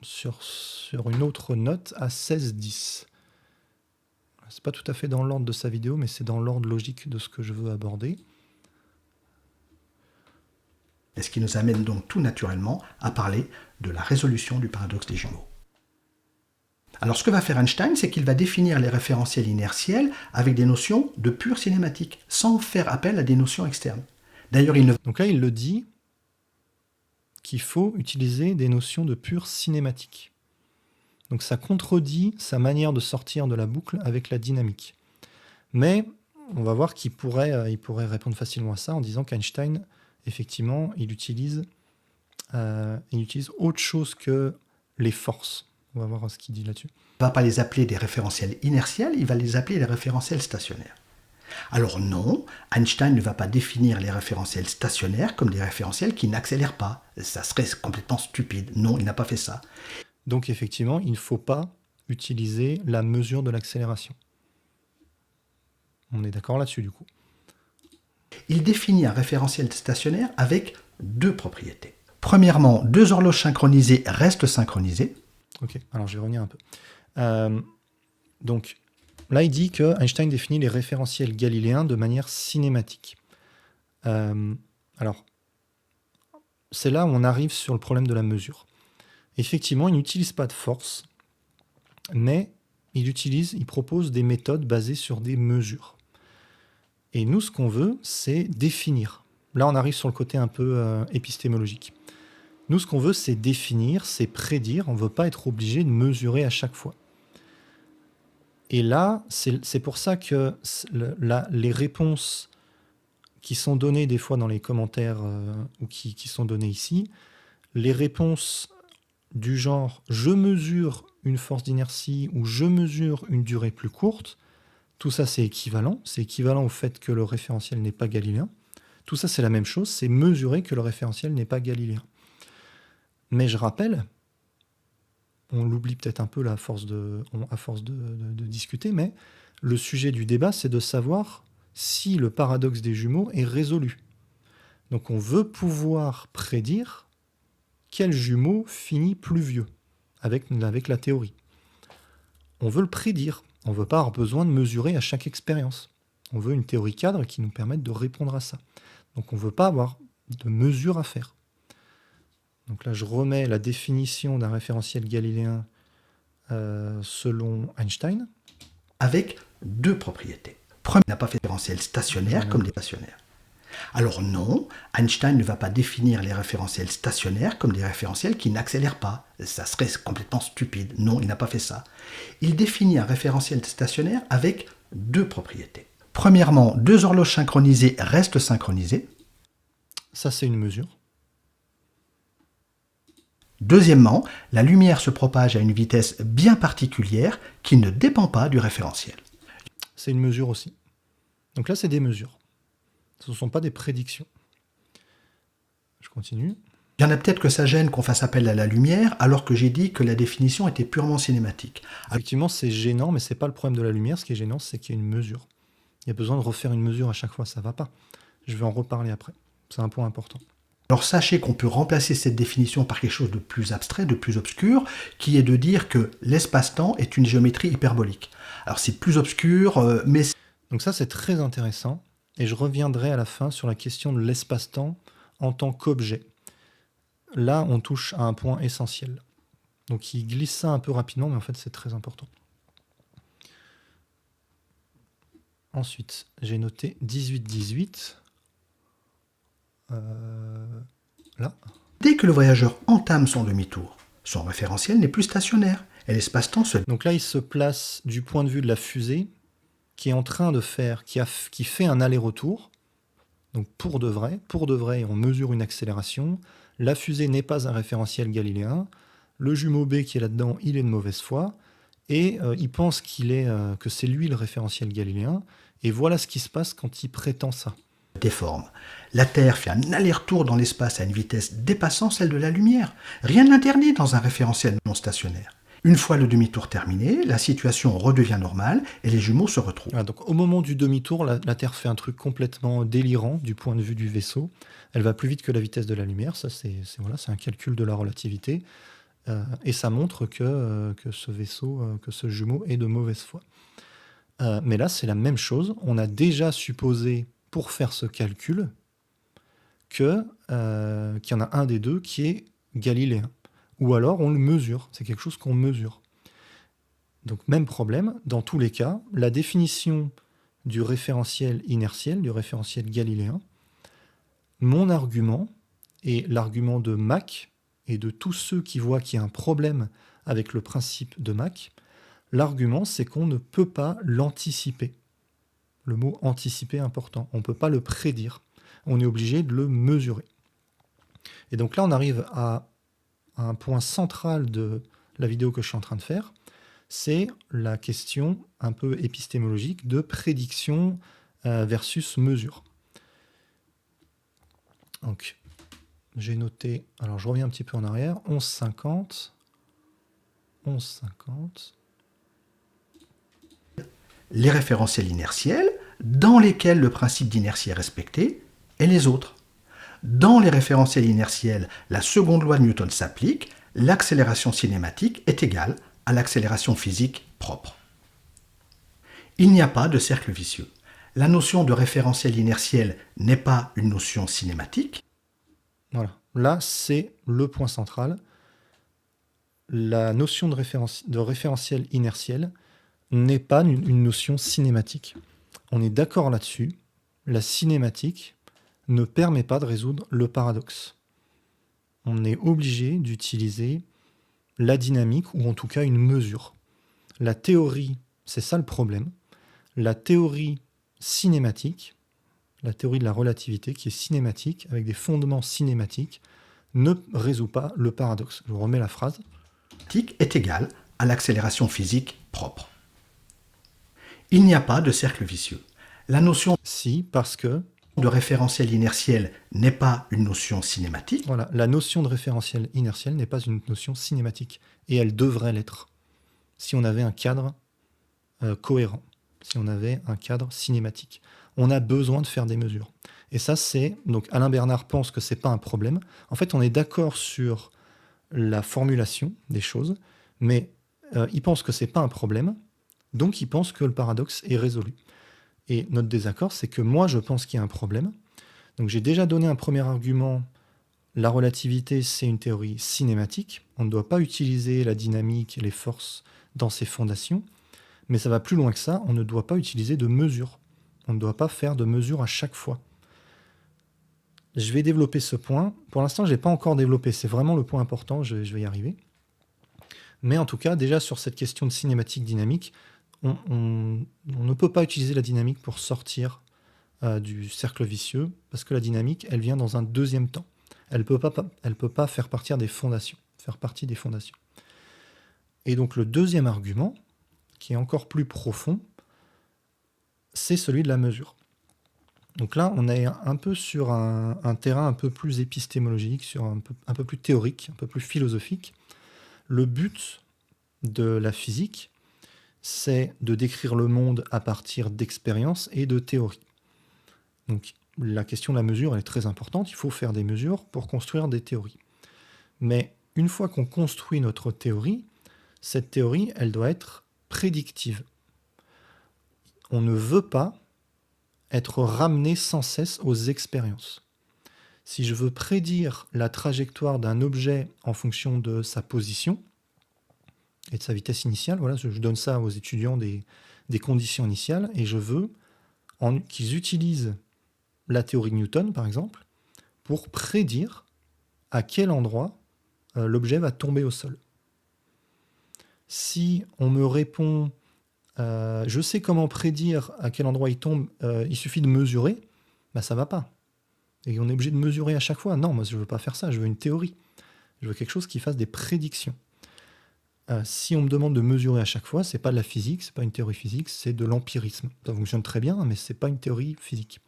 sur une autre note à 16-10. C'est pas tout à fait dans l'ordre de sa vidéo, mais c'est dans l'ordre logique de ce que je veux aborder. Et ce qui nous amène donc tout naturellement à parler de la résolution du paradoxe des jumeaux. Alors ce que va faire Einstein, c'est qu'il va définir les référentiels inertiels avec des notions de pure cinématique, sans faire appel à des notions externes. D'ailleurs, Donc là, il le dit qu'il faut utiliser des notions de pure cinématique. Donc ça contredit sa manière de sortir de la boucle avec la dynamique. Mais on va voir qu'il pourrait répondre facilement à ça en disant qu'Einstein, effectivement, il utilise autre chose que les forces. On va voir ce qu'il dit là-dessus. Il ne va pas les appeler des référentiels inertiels, il va les appeler des référentiels stationnaires. Alors non, Einstein ne va pas définir les référentiels stationnaires comme des référentiels qui n'accélèrent pas. Ça serait complètement stupide. Non, il n'a pas fait ça. Donc effectivement, il ne faut pas utiliser la mesure de l'accélération. On est d'accord là-dessus du coup. Il définit un référentiel stationnaire avec deux propriétés. Premièrement, deux horloges synchronisées restent synchronisées. Ok, alors je vais revenir un peu. Donc là, il dit que Einstein définit les référentiels galiléens de manière cinématique. Alors, c'est là où on arrive sur le problème de la mesure. Effectivement, il n'utilise pas de force, mais il propose des méthodes basées sur des mesures. Et nous, ce qu'on veut, c'est définir. Là, on arrive sur le côté un peu épistémologique. Nous, ce qu'on veut, c'est définir, c'est prédire. On ne veut pas être obligé de mesurer à chaque fois. Et là, c'est pour ça que les réponses qui sont données des fois dans les commentaires ou qui sont données ici, les réponses du genre « je mesure une force d'inertie » ou « je mesure une durée plus courte », tout ça c'est équivalent. C'est équivalent au fait que le référentiel n'est pas galiléen. Tout ça c'est la même chose, c'est mesurer que le référentiel n'est pas galiléen. Mais je rappelle, on l'oublie peut-être un peu là, à force de discuter, mais le sujet du débat c'est de savoir si le paradoxe des jumeaux est résolu. Donc on veut pouvoir prédire quel jumeau finit plus vieux avec la théorie. On veut le prédire. On ne veut pas avoir besoin de mesurer à chaque expérience. On veut une théorie cadre qui nous permette de répondre à ça. Donc on ne veut pas avoir de mesure à faire. Donc là, je remets la définition d'un référentiel galiléen selon Einstein. Avec deux propriétés. Première, il n'a pas fait référentiel stationnaire comme des stationnaires. Alors non, Einstein ne va pas définir les référentiels stationnaires comme des référentiels qui n'accélèrent pas. Ça serait complètement stupide. Non, il n'a pas fait ça. Il définit un référentiel stationnaire avec deux propriétés. Premièrement, deux horloges synchronisées restent synchronisées. Ça, c'est une mesure. Deuxièmement, la lumière se propage à une vitesse bien particulière qui ne dépend pas du référentiel. C'est une mesure aussi. Donc là, c'est des mesures. Ce ne sont pas des prédictions. Je continue. Il y en a peut-être que ça gêne qu'on fasse appel à la lumière, alors que j'ai dit que la définition était purement cinématique. Effectivement, c'est gênant, mais ce n'est pas le problème de la lumière. Ce qui est gênant, c'est qu'il y a une mesure. Il y a besoin de refaire une mesure à chaque fois, ça ne va pas. Je vais en reparler après. C'est un point important. Alors sachez qu'on peut remplacer cette définition par quelque chose de plus abstrait, de plus obscur, qui est de dire que l'espace-temps est une géométrie hyperbolique. Alors c'est plus obscur, mais... Donc ça, c'est très intéressant. Et je reviendrai à la fin sur la question de l'espace-temps en tant qu'objet. Là, on touche à un point essentiel. Donc il glisse ça un peu rapidement, mais en fait, c'est très important. Ensuite, j'ai noté 18-18. Là. Dès que le voyageur entame son demi-tour, son référentiel n'est plus stationnaire. Et l'espace-temps se... Donc là, il se place du point de vue de la fusée qui est en train de faire, qui fait un aller-retour. Donc pour de vrai, on mesure une accélération. La fusée n'est pas un référentiel galiléen. Le jumeau B qui est là-dedans, il est de mauvaise foi. Et il pense que c'est lui le référentiel galiléen. Et voilà ce qui se passe quand il prétend ça. Déforme. La Terre fait un aller-retour dans l'espace à une vitesse dépassant celle de la lumière. Rien n'interdit dans un référentiel non stationnaire. Une fois le demi-tour terminé, la situation redevient normale et les jumeaux se retrouvent. Ah, donc au moment du demi-tour, la Terre fait un truc complètement délirant du point de vue du vaisseau. Elle va plus vite que la vitesse de la lumière. Ça, c'est un calcul de la relativité. Et ça montre que ce vaisseau, que ce jumeau est de mauvaise foi. Mais là, c'est la même chose. On a déjà supposé, pour faire ce calcul, qu'il y en a un des deux qui est galiléen. Ou alors on le mesure, c'est quelque chose qu'on mesure. Donc même problème, dans tous les cas, la définition du référentiel inertiel, du référentiel galiléen, mon argument, et l'argument de Mach, et de tous ceux qui voient qu'il y a un problème avec le principe de Mach, l'argument c'est qu'on ne peut pas l'anticiper. Le mot anticiper est important, on ne peut pas le prédire, on est obligé de le mesurer. Et donc là on arrive à un point central de la vidéo que je suis en train de faire, c'est la question un peu épistémologique de prédiction versus mesure. Donc, j'ai noté, alors je reviens un petit peu en arrière, 11,50. Les référentiels inertiels, dans lesquels le principe d'inertie est respecté, et les autres. Dans les référentiels inertiels, la seconde loi de Newton s'applique, l'accélération cinématique est égale à l'accélération physique propre. Il n'y a pas de cercle vicieux. La notion de référentiel inertiel n'est pas une notion cinématique. Voilà. Là, c'est le point central. La notion de référentiel inertiel n'est pas une notion cinématique. On est d'accord là-dessus. La cinématique ne permet pas de résoudre le paradoxe. On est obligé d'utiliser la dynamique, ou en tout cas une mesure. La théorie, c'est ça le problème. La théorie cinématique, la théorie de la relativité, qui est cinématique, avec des fondements cinématiques, ne résout pas le paradoxe. Je vous remets la phrase. Est égale à l'accélération physique propre. Il n'y a pas de cercle vicieux. La notion Si, parce que, de référentiel inertiel n'est pas une notion cinématique. voilà, la notion de référentiel inertiel n'est pas une notion cinématique. Et elle devrait l'être, si on avait un cadre cohérent, si on avait un cadre cinématique. On a besoin de faire des mesures. Et ça, c'est... Donc Alain Bernard pense que c'est pas un problème. En fait, on est d'accord sur la formulation des choses, mais il pense que c'est pas un problème, donc il pense que le paradoxe est résolu. Et notre désaccord, c'est que moi, je pense qu'il y a un problème. Donc j'ai déjà donné un premier argument. La relativité, c'est une théorie cinématique. On ne doit pas utiliser la dynamique et les forces dans ses fondations. Mais ça va plus loin que ça. On ne doit pas utiliser de mesures. On ne doit pas faire de mesures à chaque fois. Je vais développer ce point. Pour l'instant, je n'ai pas encore développé. C'est vraiment le point important. Je vais y arriver. Mais en tout cas, déjà sur cette question de cinématique dynamique, on ne peut pas utiliser la dynamique pour sortir du cercle vicieux, parce que la dynamique, elle vient dans un deuxième temps. Elle peut pas faire partie des fondations. Et donc le deuxième argument, qui est encore plus profond, c'est celui de la mesure. Donc là, on est un peu sur un terrain un peu plus épistémologique, sur un peu plus théorique, un peu plus philosophique. Le but de la physique, c'est de décrire le monde à partir d'expériences et de théories. Donc la question de la mesure, elle est très importante. Il faut faire des mesures pour construire des théories. Mais une fois qu'on construit notre théorie, cette théorie, elle doit être prédictive. On ne veut pas être ramené sans cesse aux expériences. Si je veux prédire la trajectoire d'un objet en fonction de sa position et de sa vitesse initiale, voilà, je donne ça aux étudiants des conditions initiales, et je veux qu'ils utilisent la théorie de Newton, par exemple, pour prédire à quel endroit l'objet va tomber au sol. Si on me répond je sais comment prédire à quel endroit il tombe, il suffit de mesurer, bah ça va pas. Et on est obligé de mesurer à chaque fois. Non, moi je veux pas faire ça, je veux une théorie. Je veux quelque chose qui fasse des prédictions. Si on me demande de mesurer à chaque fois, c'est pas de la physique, c'est pas une théorie physique, c'est de l'empirisme. Ça fonctionne très bien, mais c'est pas une théorie physique.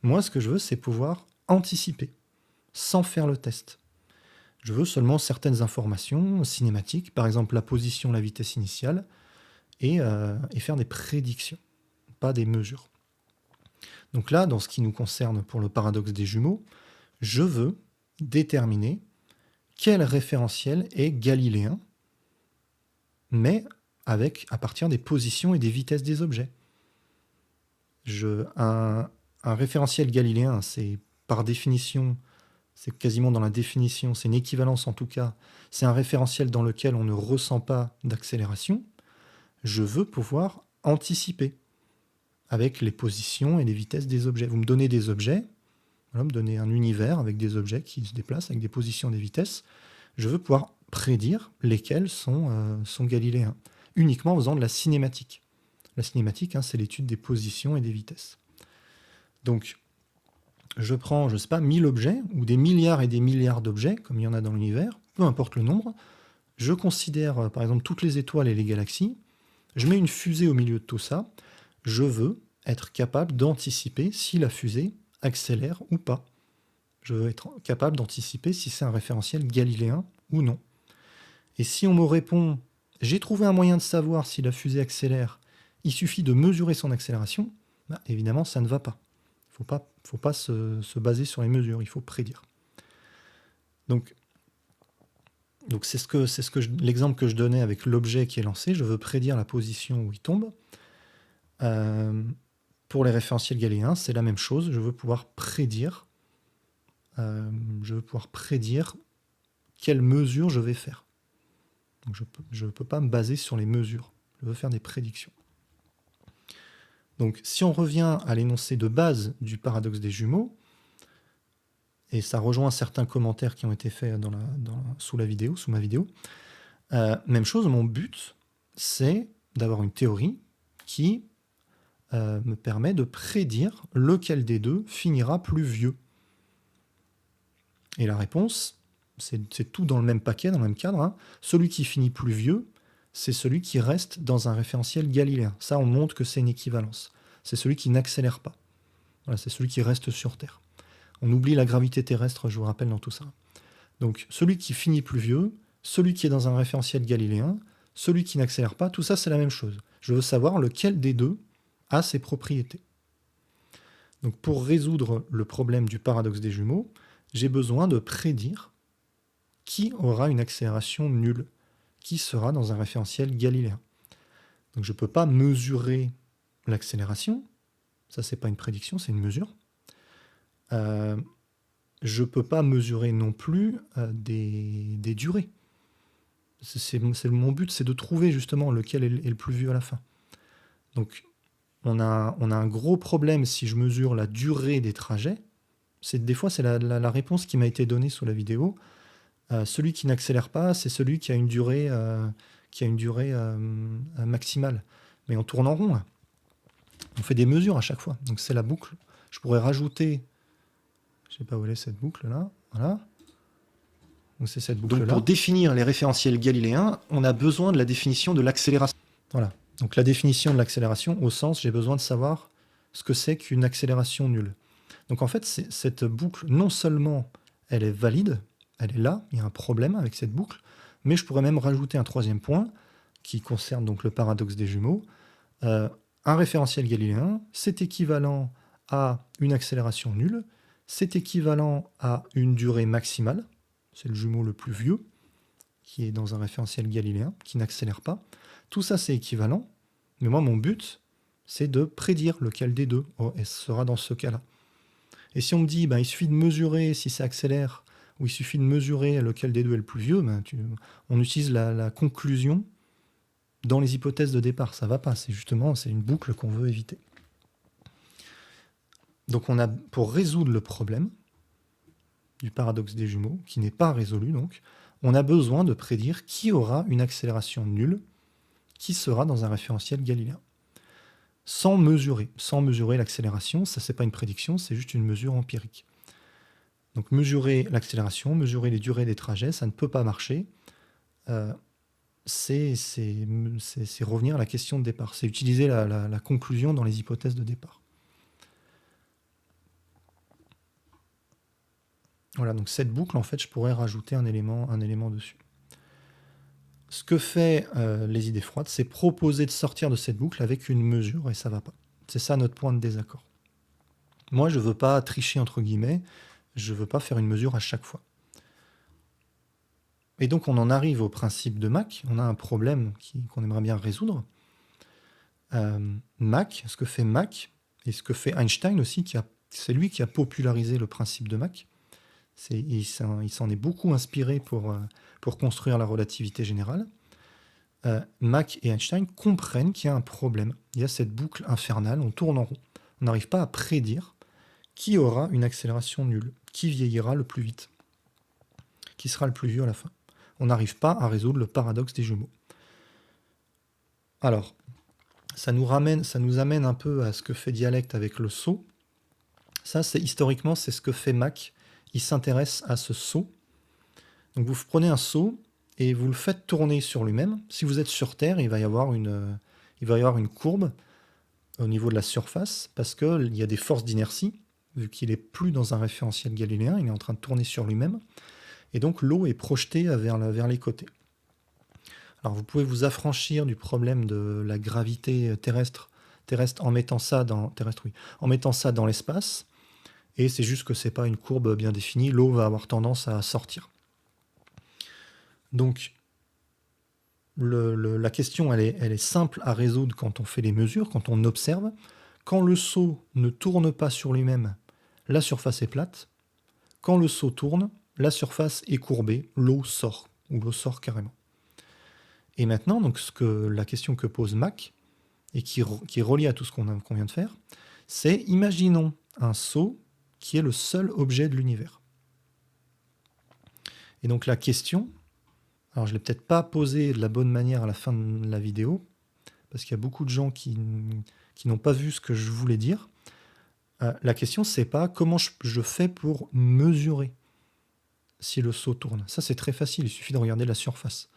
Moi, ce que je veux, c'est pouvoir anticiper, sans faire le test. Je veux seulement certaines informations cinématiques, par exemple la position, la vitesse initiale, et faire des prédictions, pas des mesures. Donc là, dans ce qui nous concerne pour le paradoxe des jumeaux, je veux déterminer quel référentiel est galiléen, mais à partir des positions et des vitesses des objets. Un référentiel galiléen, c'est par définition, c'est quasiment dans la définition, c'est une équivalence en tout cas, c'est un référentiel dans lequel on ne ressent pas d'accélération. Je veux pouvoir anticiper avec les positions et les vitesses des objets. Vous me donnez des objets, voilà, me donnez un univers avec des objets qui se déplacent avec des positions et des vitesses. Je veux pouvoir prédire lesquels sont galiléens, uniquement en faisant de la cinématique. La cinématique, c'est l'étude des positions et des vitesses. Donc, je prends, je ne sais pas, 1000 objets, ou des milliards et des milliards d'objets, comme il y en a dans l'univers, peu importe le nombre. Je considère, par exemple, toutes les étoiles et les galaxies. Je mets une fusée au milieu de tout ça. Je veux être capable d'anticiper si la fusée accélère ou pas. Je veux être capable d'anticiper si c'est un référentiel galiléen ou non. Et si on me répond « j'ai trouvé un moyen de savoir si la fusée accélère, il suffit de mesurer son accélération », évidemment, ça ne va pas. Il ne faut pas se baser sur les mesures, il faut prédire. Donc c'est l'exemple que je donnais avec l'objet qui est lancé. Je veux prédire la position où il tombe. Pour les référentiels galiléens, c'est la même chose. Je veux pouvoir prédire je veux pouvoir prédire quelles mesures je vais faire. Donc je ne peux pas me baser sur les mesures. Je veux faire des prédictions. Donc si on revient à l'énoncé de base du paradoxe des jumeaux, et ça rejoint certains commentaires qui ont été faits sous ma vidéo, même chose, mon but, c'est d'avoir une théorie qui me permet de prédire lequel des deux finira plus vieux. Et la réponse, c'est tout dans le même paquet, dans le même cadre. Hein. Celui qui finit plus vieux, c'est celui qui reste dans un référentiel galiléen. Ça, on montre que c'est une équivalence. C'est celui qui n'accélère pas. Voilà, c'est celui qui reste sur Terre. On oublie la gravité terrestre, je vous rappelle, dans tout ça. Donc, celui qui finit plus vieux, celui qui est dans un référentiel galiléen, celui qui n'accélère pas, tout ça, c'est la même chose. Je veux savoir lequel des deux a ses propriétés. Donc, pour résoudre le problème du paradoxe des jumeaux, j'ai besoin de prédire qui aura une accélération nulle, qui sera dans un référentiel galiléen. Donc, je ne peux pas mesurer l'accélération, ça, c'est pas une prédiction, c'est une mesure. Je ne peux pas mesurer non plus des durées. Mon but, c'est de trouver justement lequel est le plus vieux à la fin. Donc, on a un gros problème si je mesure la durée des trajets. Des fois, c'est la réponse qui m'a été donnée sous la vidéo. Celui qui n'accélère pas, c'est celui qui a une durée, maximale. Mais on tourne en rond, là. On fait des mesures à chaque fois. Donc, c'est la boucle. Je pourrais rajouter... Je ne sais pas où elle est cette boucle-là. Voilà. Donc, c'est cette boucle-là. Donc, pour définir les référentiels galiléens, on a besoin de la définition de l'accélération. Voilà. Donc, la définition de l'accélération, au sens, j'ai besoin de savoir ce que c'est qu'une accélération nulle. Donc, en fait, cette boucle, non seulement elle est valide, elle est là, il y a un problème avec cette boucle, mais je pourrais même rajouter un troisième point qui concerne donc le paradoxe des jumeaux. Un référentiel galiléen, c'est équivalent à une accélération nulle, c'est équivalent à une durée maximale, c'est le jumeau le plus vieux, qui est dans un référentiel galiléen, qui n'accélère pas. Tout ça, c'est équivalent, mais moi, mon but, c'est de prédire lequel des deux sera dans ce cas-là. Et si on me dit, il suffit de mesurer si ça accélère, ou il suffit de mesurer lequel des deux est le plus vieux, on utilise la conclusion dans les hypothèses de départ. Ça ne va pas, c'est une boucle qu'on veut éviter. Donc pour résoudre le problème du paradoxe des jumeaux, qui n'est pas résolu donc, on a besoin de prédire qui aura une accélération nulle, qui sera dans un référentiel galiléen. Sans mesurer l'accélération, ça c'est pas une prédiction, c'est juste une mesure empirique. Donc mesurer l'accélération, mesurer les durées des trajets, ça ne peut pas marcher. C'est revenir à la question de départ, c'est utiliser la conclusion dans les hypothèses de départ. Voilà, donc cette boucle, en fait, je pourrais rajouter un élément dessus. Ce que fait les idées froides, c'est proposer de sortir de cette boucle avec une mesure, et ça ne va pas. C'est ça notre point de désaccord. Moi, je ne veux pas tricher, entre guillemets, je ne veux pas faire une mesure à chaque fois. Et donc, on en arrive au principe de Mach. On a un problème qu'on aimerait bien résoudre. Mach, ce que fait Mach, et ce que fait Einstein aussi, c'est lui qui a popularisé le principe de Mach. Il s'en est beaucoup inspiré pour construire la relativité générale. Mach et Einstein comprennent qu'il y a un problème. Il y a cette boucle infernale, on tourne en rond. On n'arrive pas à prédire qui aura une accélération nulle, qui vieillira le plus vite, qui sera le plus vieux à la fin. On n'arrive pas à résoudre le paradoxe des jumeaux. Alors, ça nous amène un peu à ce que fait Dialecte avec le saut. Ça, historiquement, c'est ce que fait Mach. Il s'intéresse à ce saut. Donc vous prenez un saut et vous le faites tourner sur lui-même. Si vous êtes sur Terre, il va y avoir une courbe au niveau de la surface parce qu'il y a des forces d'inertie, vu qu'il n'est plus dans un référentiel galiléen, il est en train de tourner sur lui-même. Et donc l'eau est projetée vers les côtés. Alors vous pouvez vous affranchir du problème de la gravité terrestre en mettant ça dans l'espace. Et c'est juste que ce n'est pas une courbe bien définie, l'eau va avoir tendance à sortir. Donc, la question, elle est simple à résoudre quand on fait les mesures, quand on observe. Quand le seau ne tourne pas sur lui-même, la surface est plate. quand le seau tourne, la surface est courbée, l'eau sort, ou l'eau sort carrément. Et maintenant, donc, la question que pose Mac, et qui est reliée à tout ce qu'on vient de faire, c'est imaginons un seau qui est le seul objet de l'univers. Et donc la question, alors je ne l'ai peut-être pas posée de la bonne manière à la fin de la vidéo, parce qu'il y a beaucoup de gens qui n'ont pas vu ce que je voulais dire. La question, c'est pas comment je fais pour mesurer si le seau tourne. Ça, c'est très facile, il suffit de regarder la surface.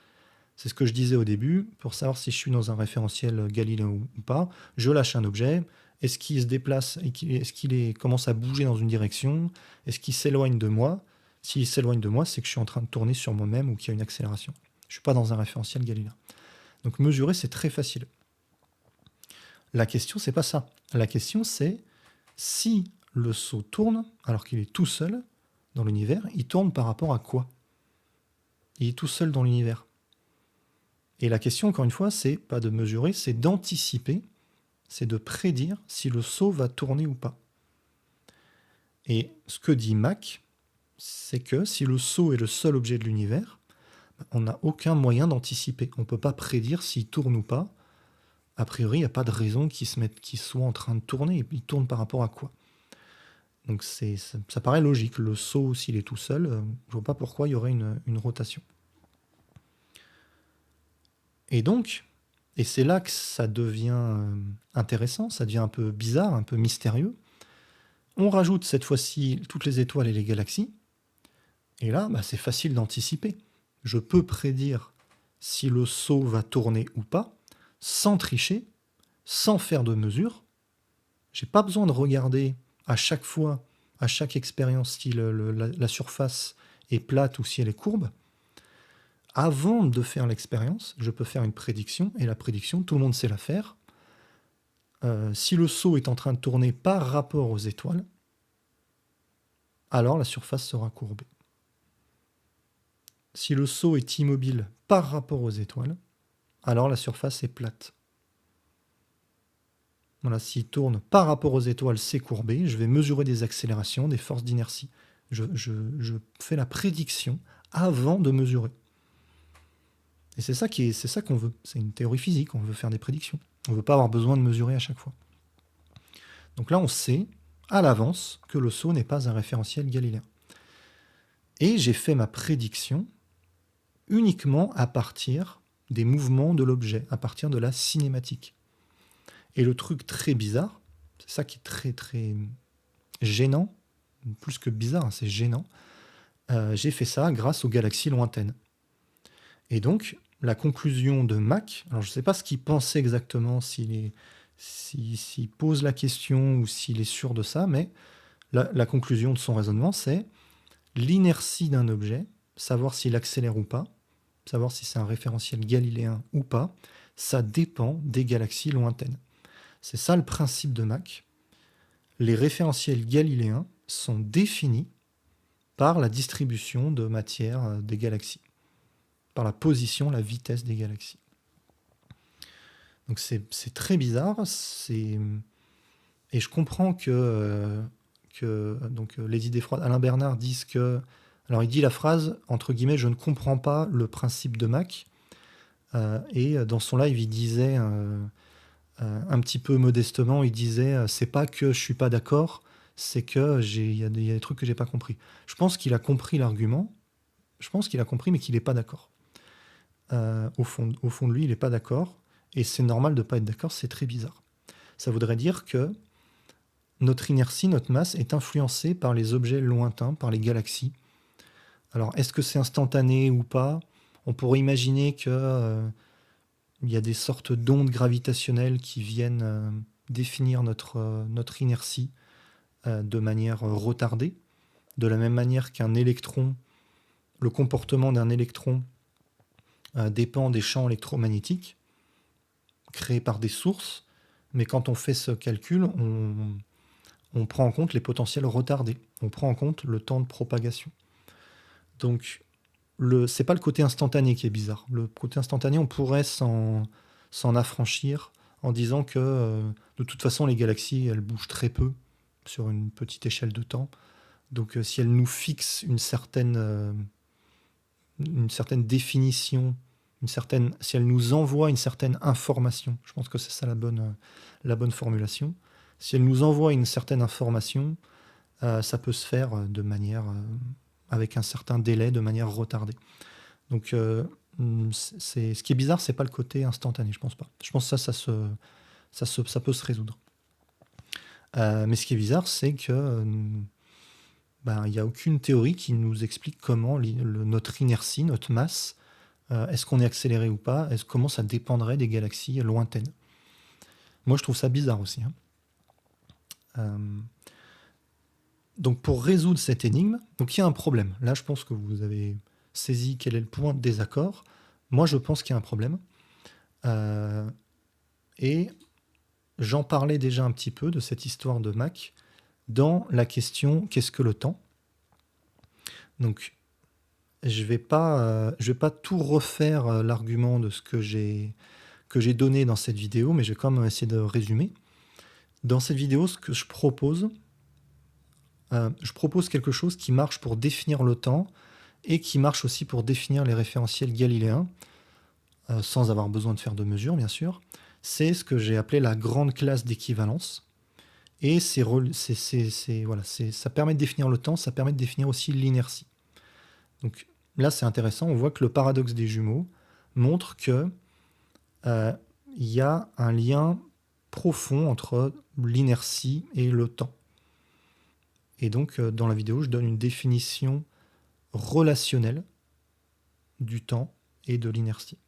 C'est ce que je disais au début, pour savoir si je suis dans un référentiel galiléen ou pas. Je lâche un objet, est-ce qu'il se déplace, est-ce qu'il commence à bouger dans une direction, est-ce qu'il s'éloigne de moi? S'il s'éloigne de moi, c'est que je suis en train de tourner sur moi-même ou qu'il y a une accélération. Je ne suis pas dans un référentiel galiléen. Donc mesurer, c'est très facile. La question, c'est pas ça. La question, c'est si le seau tourne, alors qu'il est tout seul dans l'univers, il tourne par rapport à quoi? Il est tout seul dans l'univers. Et la question, encore une fois, c'est pas de mesurer, c'est d'anticiper, c'est de prédire si le seau va tourner ou pas. Et ce que dit Mac, c'est que si le seau est le seul objet de l'univers, on n'a aucun moyen d'anticiper. On ne peut pas prédire s'il tourne ou pas. A priori, il n'y a pas de raison qu'il soit en train de tourner. Il tourne par rapport à quoi? Donc ça paraît logique. Le seau, s'il est tout seul, je ne vois pas pourquoi il y aurait une rotation. Et donc, et c'est là que ça devient intéressant, ça devient un peu bizarre, un peu mystérieux. On rajoute cette fois-ci toutes les étoiles et les galaxies. Et là, c'est facile d'anticiper. Je peux prédire si le seau va tourner ou pas, sans tricher, sans faire de mesure. J'ai pas besoin de regarder à chaque fois, à chaque expérience, si la surface est plate ou si elle est courbe. Avant de faire l'expérience, je peux faire une prédiction, et la prédiction, tout le monde sait la faire. Si le seau est en train de tourner par rapport aux étoiles, alors la surface sera courbée. Si le seau est immobile par rapport aux étoiles, alors la surface est plate. Voilà, s'il tourne par rapport aux étoiles, c'est courbé. Je vais mesurer des accélérations, des forces d'inertie. Je fais la prédiction avant de mesurer. Et c'est ça qu'on veut. C'est une théorie physique, on veut faire des prédictions. On ne veut pas avoir besoin de mesurer à chaque fois. Donc là, on sait à l'avance que le seau n'est pas un référentiel galiléen. Et j'ai fait ma prédiction uniquement à partir des mouvements de l'objet, à partir de la cinématique. Et le truc très bizarre, c'est ça qui est très très gênant, plus que bizarre, c'est gênant, j'ai fait ça grâce aux galaxies lointaines. Et donc, la conclusion de Mac, alors je ne sais pas ce qu'il pensait exactement, s'il pose la question ou s'il est sûr de ça, mais la conclusion de son raisonnement, c'est l'inertie d'un objet, savoir s'il accélère ou pas, savoir si c'est un référentiel galiléen ou pas, ça dépend des galaxies lointaines. C'est ça le principe de Mach. Les référentiels galiléens sont définis par la distribution de matière des galaxies, par la position, la vitesse des galaxies. Donc c'est très bizarre, et je comprends que les idées froides, Alain Bernard disent que... Alors il dit la phrase, entre guillemets, « Je ne comprends pas le principe de Mach ». Et dans son live, il disait, un petit peu modestement, il disait « C'est pas que je suis pas d'accord, c'est que il y a des trucs que j'ai pas compris ». Je pense qu'il a compris l'argument, mais qu'il n'est pas d'accord. Au fond de lui, il n'est pas d'accord, et c'est normal de ne pas être d'accord, c'est très bizarre. Ça voudrait dire que notre inertie, notre masse est influencée par les objets lointains, par les galaxies. Alors, est-ce que c'est instantané ou pas? On pourrait imaginer qu'il y a des sortes d'ondes gravitationnelles qui viennent définir notre inertie de manière retardée, de la même manière qu'un électron, le comportement d'un électron dépend des champs électromagnétiques créés par des sources, mais quand on fait ce calcul, on prend en compte les potentiels retardés, on prend en compte le temps de propagation. Donc, c'est pas le côté instantané qui est bizarre. Le côté instantané, on pourrait s'en affranchir en disant que de toute façon, les galaxies, elles bougent très peu sur une petite échelle de temps. Donc si elle nous fixe une certaine définition, si elle nous envoie une certaine information, je pense que c'est ça la bonne formulation. Si elle nous envoie une certaine information, ça peut se faire de manière avec un certain délai, de manière retardée. Donc ce qui est bizarre, c'est pas le côté instantané, je pense pas. Je pense que ça peut se résoudre. Mais ce qui est bizarre, c'est que il n'y a aucune théorie qui nous explique comment notre inertie, notre masse, est-ce qu'on est accéléré ou pas, comment ça dépendrait des galaxies lointaines. Moi, je trouve ça bizarre aussi. Donc, pour résoudre cette énigme, donc il y a un problème. Là, je pense que vous avez saisi quel est le point de désaccord. Moi, je pense qu'il y a un problème. Et j'en parlais déjà un petit peu de cette histoire de Mach dans la question « Qu'est-ce que le temps ?» Donc, je vais pas tout refaire l'argument de ce que j'ai donné dans cette vidéo, mais je vais quand même essayer de résumer. Dans cette vidéo, ce que je propose quelque chose qui marche pour définir le temps et qui marche aussi pour définir les référentiels galiléens, sans avoir besoin de faire de mesures, bien sûr. C'est ce que j'ai appelé la grande classe d'équivalence. Et ça permet de définir le temps, ça permet de définir aussi l'inertie. Donc là, c'est intéressant, on voit que le paradoxe des jumeaux montre que y a un lien profond entre l'inertie et le temps. Et donc, dans la vidéo, je donne une définition relationnelle du temps et de l'inertie.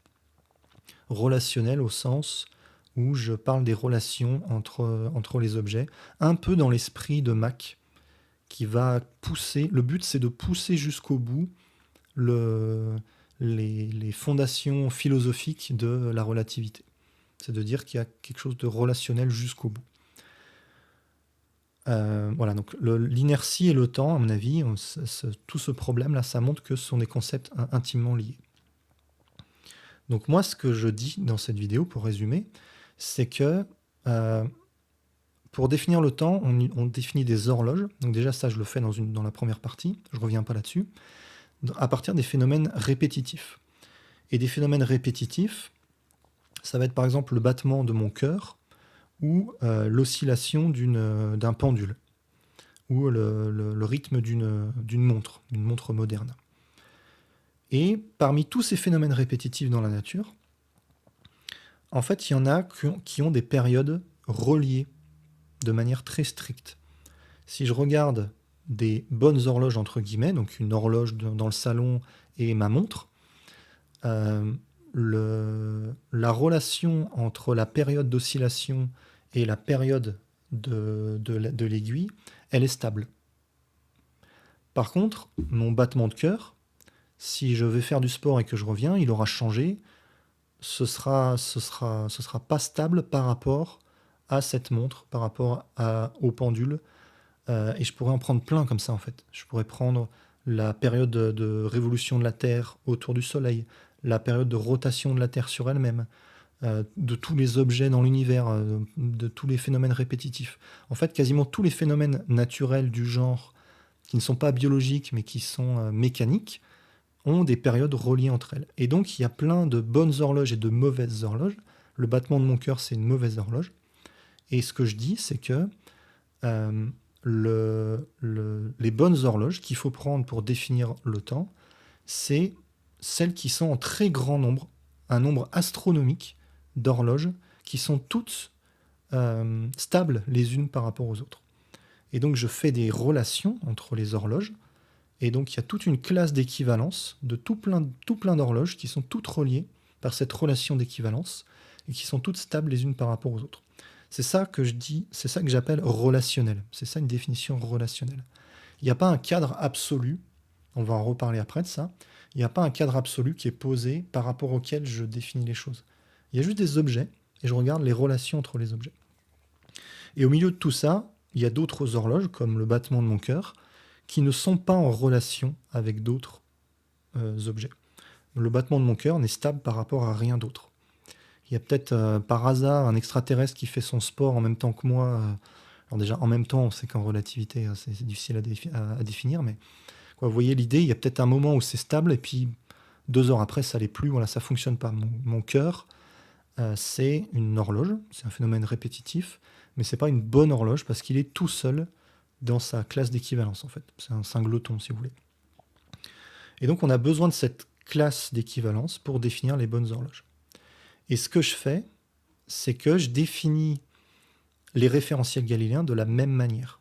Relationnelle au sens où je parle des relations entre les objets, un peu dans l'esprit de Mach, qui va pousser, le but c'est de pousser jusqu'au bout les fondations philosophiques de la relativité. C'est de dire qu'il y a quelque chose de relationnel jusqu'au bout. Voilà, donc l'inertie et le temps, à mon avis, tout ce problème-là, ça montre que ce sont des concepts intimement liés. Donc moi, ce que je dis dans cette vidéo, pour résumer, c'est que pour définir le temps, on définit des horloges. Donc déjà, ça, je le fais dans la première partie, je ne reviens pas là-dessus, à partir des phénomènes répétitifs. Et des phénomènes répétitifs, ça va être par exemple le battement de mon cœur ou l'oscillation d'un pendule ou le rythme d'une montre moderne. Et parmi tous ces phénomènes répétitifs dans la nature, en fait, il y en a qui ont des périodes reliées de manière très stricte. Si je regarde des bonnes horloges, entre guillemets, donc une horloge dans le salon et ma montre, la relation entre la période d'oscillation et la période de l'aiguille, elle est stable. Par contre, mon battement de cœur, si je vais faire du sport et que je reviens, il aura changé. Ce sera pas stable par rapport à cette montre, par rapport au pendule. Et je pourrais en prendre plein comme ça, en fait. Je pourrais prendre la période de révolution de la Terre autour du Soleil, la période de rotation de la Terre sur elle-même, de tous les objets dans l'univers, de tous les phénomènes répétitifs. En fait, quasiment tous les phénomènes naturels du genre, qui ne sont pas biologiques, mais qui sont mécaniques, ont des périodes reliées entre elles. Et donc, il y a plein de bonnes horloges et de mauvaises horloges. Le battement de mon cœur, c'est une mauvaise horloge. Et ce que je dis, c'est que les bonnes horloges qu'il faut prendre pour définir le temps, c'est celles qui sont en très grand nombre, un nombre astronomique d'horloges qui sont toutes stables les unes par rapport aux autres. Et donc, je fais des relations entre les horloges. Et donc, il y a toute une classe d'équivalence de tout plein d'horloges qui sont toutes reliées par cette relation d'équivalence et qui sont toutes stables les unes par rapport aux autres. C'est ça que je dis, c'est ça que j'appelle relationnel. C'est ça une définition relationnelle. Il n'y a pas un cadre absolu, on va en reparler après de ça, il n'y a pas un cadre absolu qui est posé par rapport auquel je définis les choses. Il y a juste des objets et je regarde les relations entre les objets. Et au milieu de tout ça, il y a d'autres horloges, comme le battement de mon cœur, qui ne sont pas en relation avec d'autres objets. Le battement de mon cœur n'est stable par rapport à rien d'autre. Il y a peut-être par hasard un extraterrestre qui fait son sport en même temps que moi Alors déjà, en même temps, on sait qu'en relativité, c'est difficile à définir, mais quoi, vous voyez l'idée, il y a peut-être un moment où c'est stable, et puis 2 heures après, ça l'est plus, voilà, ça fonctionne pas. Mon cœur, c'est une horloge, c'est un phénomène répétitif, mais c'est pas une bonne horloge parce qu'il est tout seul dans sa classe d'équivalence, en fait. C'est un singleton, si vous voulez. Et donc, on a besoin de cette classe d'équivalence pour définir les bonnes horloges. Et ce que je fais, c'est que je définis les référentiels galiléens de la même manière.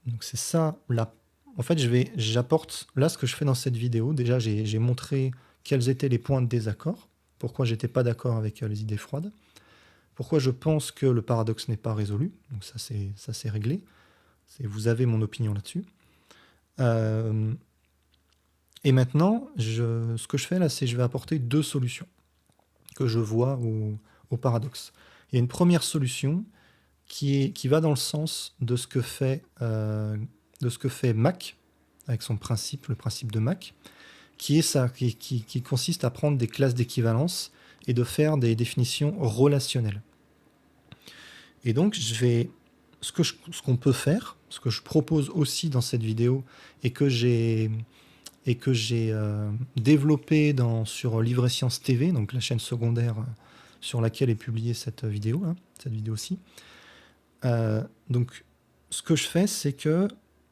Donc c'est ça, là. En fait, j'apporte, là, ce que je fais dans cette vidéo, déjà, j'ai montré quels étaient les points de désaccord, pourquoi j'étais pas d'accord avec les idées froides, pourquoi je pense que le paradoxe n'est pas résolu, donc ça c'est réglé, vous avez mon opinion là-dessus. Et maintenant, ce que je fais là, c'est que je vais apporter 2 solutions que je vois au paradoxe. Il y a une première solution qui va dans le sens de ce que fait Mach, avec son principe, le principe de Mach, qui consiste à prendre des classes d'équivalence et de faire des définitions relationnelles. Et donc, ce qu'on peut faire, ce que je propose aussi dans cette vidéo, et que j'ai développé sur Livre et Sciences TV, donc la chaîne secondaire sur laquelle est publiée cette vidéo-ci. Donc, ce que je fais, c'est que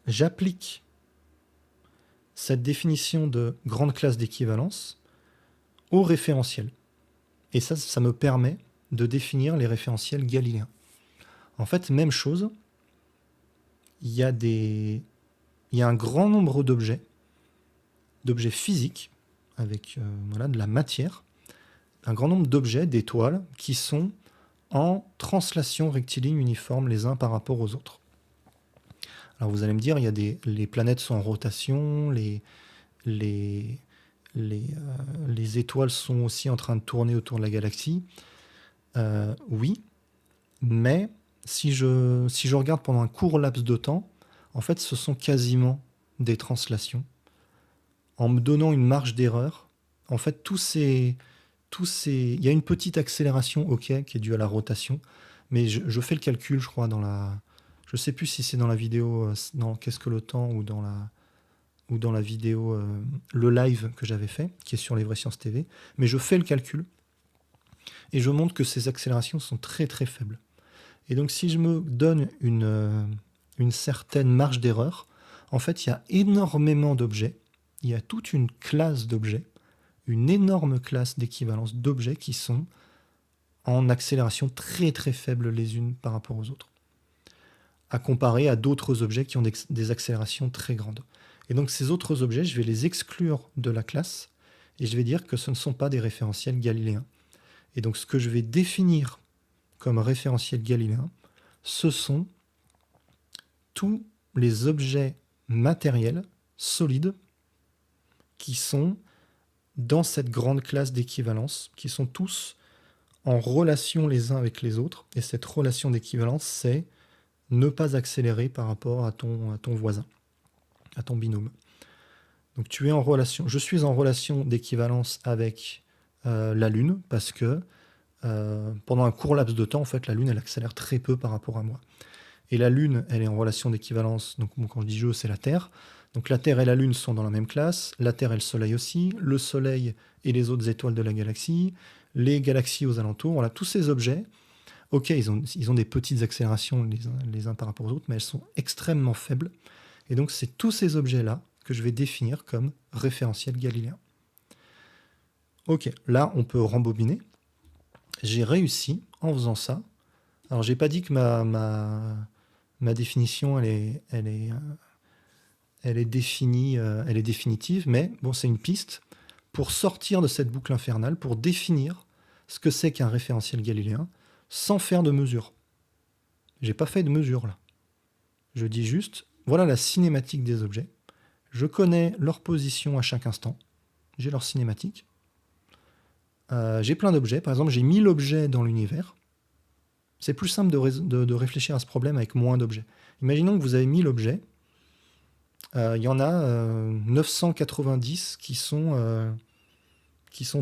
j'applique cette définition de grande classe d'équivalence au référentiel. Et ça me permet de définir les référentiels galiléens. En fait, même chose, il y a un grand nombre d'objets physiques, avec de la matière, un grand nombre d'objets, d'étoiles, qui sont en translation rectiligne uniforme les uns par rapport aux autres. Alors vous allez me dire, les planètes sont en rotation, les étoiles sont aussi en train de tourner autour de la galaxie. Oui, mais si je regarde pendant un court laps de temps, en fait, ce sont quasiment des translations. En me donnant une marge d'erreur, en fait, il y a une petite accélération, ok, qui est due à la rotation, mais je fais le calcul, je crois, je sais plus si c'est dans la vidéo, dans Qu'est-ce que le temps, ou dans la vidéo, le live que j'avais fait, qui est sur Les Vraies Sciences TV, mais je fais le calcul, et je montre que ces accélérations sont très très faibles. Et donc si je me donne une certaine marge d'erreur, en fait, il y a énormément d'objets, il y a toute une classe d'objets, une énorme classe d'équivalence d'objets qui sont en accélération très très faible les unes par rapport aux autres, à comparer à d'autres objets qui ont des accélérations très grandes. Et donc ces autres objets, je vais les exclure de la classe, et je vais dire que ce ne sont pas des référentiels galiléens. Et donc ce que je vais définir comme référentiel galiléen, ce sont tous les objets matériels, solides, qui sont dans cette grande classe d'équivalence, qui sont tous en relation les uns avec les autres. Et cette relation d'équivalence, c'est ne pas accélérer par rapport à ton voisin, à ton binôme. Donc je suis en relation d'équivalence avec la Lune, parce que pendant un court laps de temps, en fait, la Lune, elle accélère très peu par rapport à moi. Et la Lune, elle est en relation d'équivalence, donc quand je dis je, c'est la Terre. Donc la Terre et la Lune sont dans la même classe, la Terre et le Soleil aussi, le Soleil et les autres étoiles de la galaxie, les galaxies aux alentours, voilà, tous ces objets, ok, ils ont des petites accélérations les uns par rapport aux autres, mais elles sont extrêmement faibles. Et donc c'est tous ces objets-là que je vais définir comme référentiels galiléens. Ok, là on peut rembobiner. J'ai réussi, en faisant ça, alors j'ai pas dit que ma définition elle est définie, elle est définitive, mais bon, c'est une piste pour sortir de cette boucle infernale, pour définir ce que c'est qu'un référentiel galiléen, sans faire de mesure. J'ai pas fait de mesure là. Je dis juste, voilà la cinématique des objets. Je connais leur position à chaque instant. J'ai leur cinématique. J'ai plein d'objets. Par exemple, j'ai 1000 objets dans l'univers. C'est plus simple de réfléchir à ce problème avec moins d'objets. Imaginons que vous avez 1000 objets. Il y en a 990 qui sont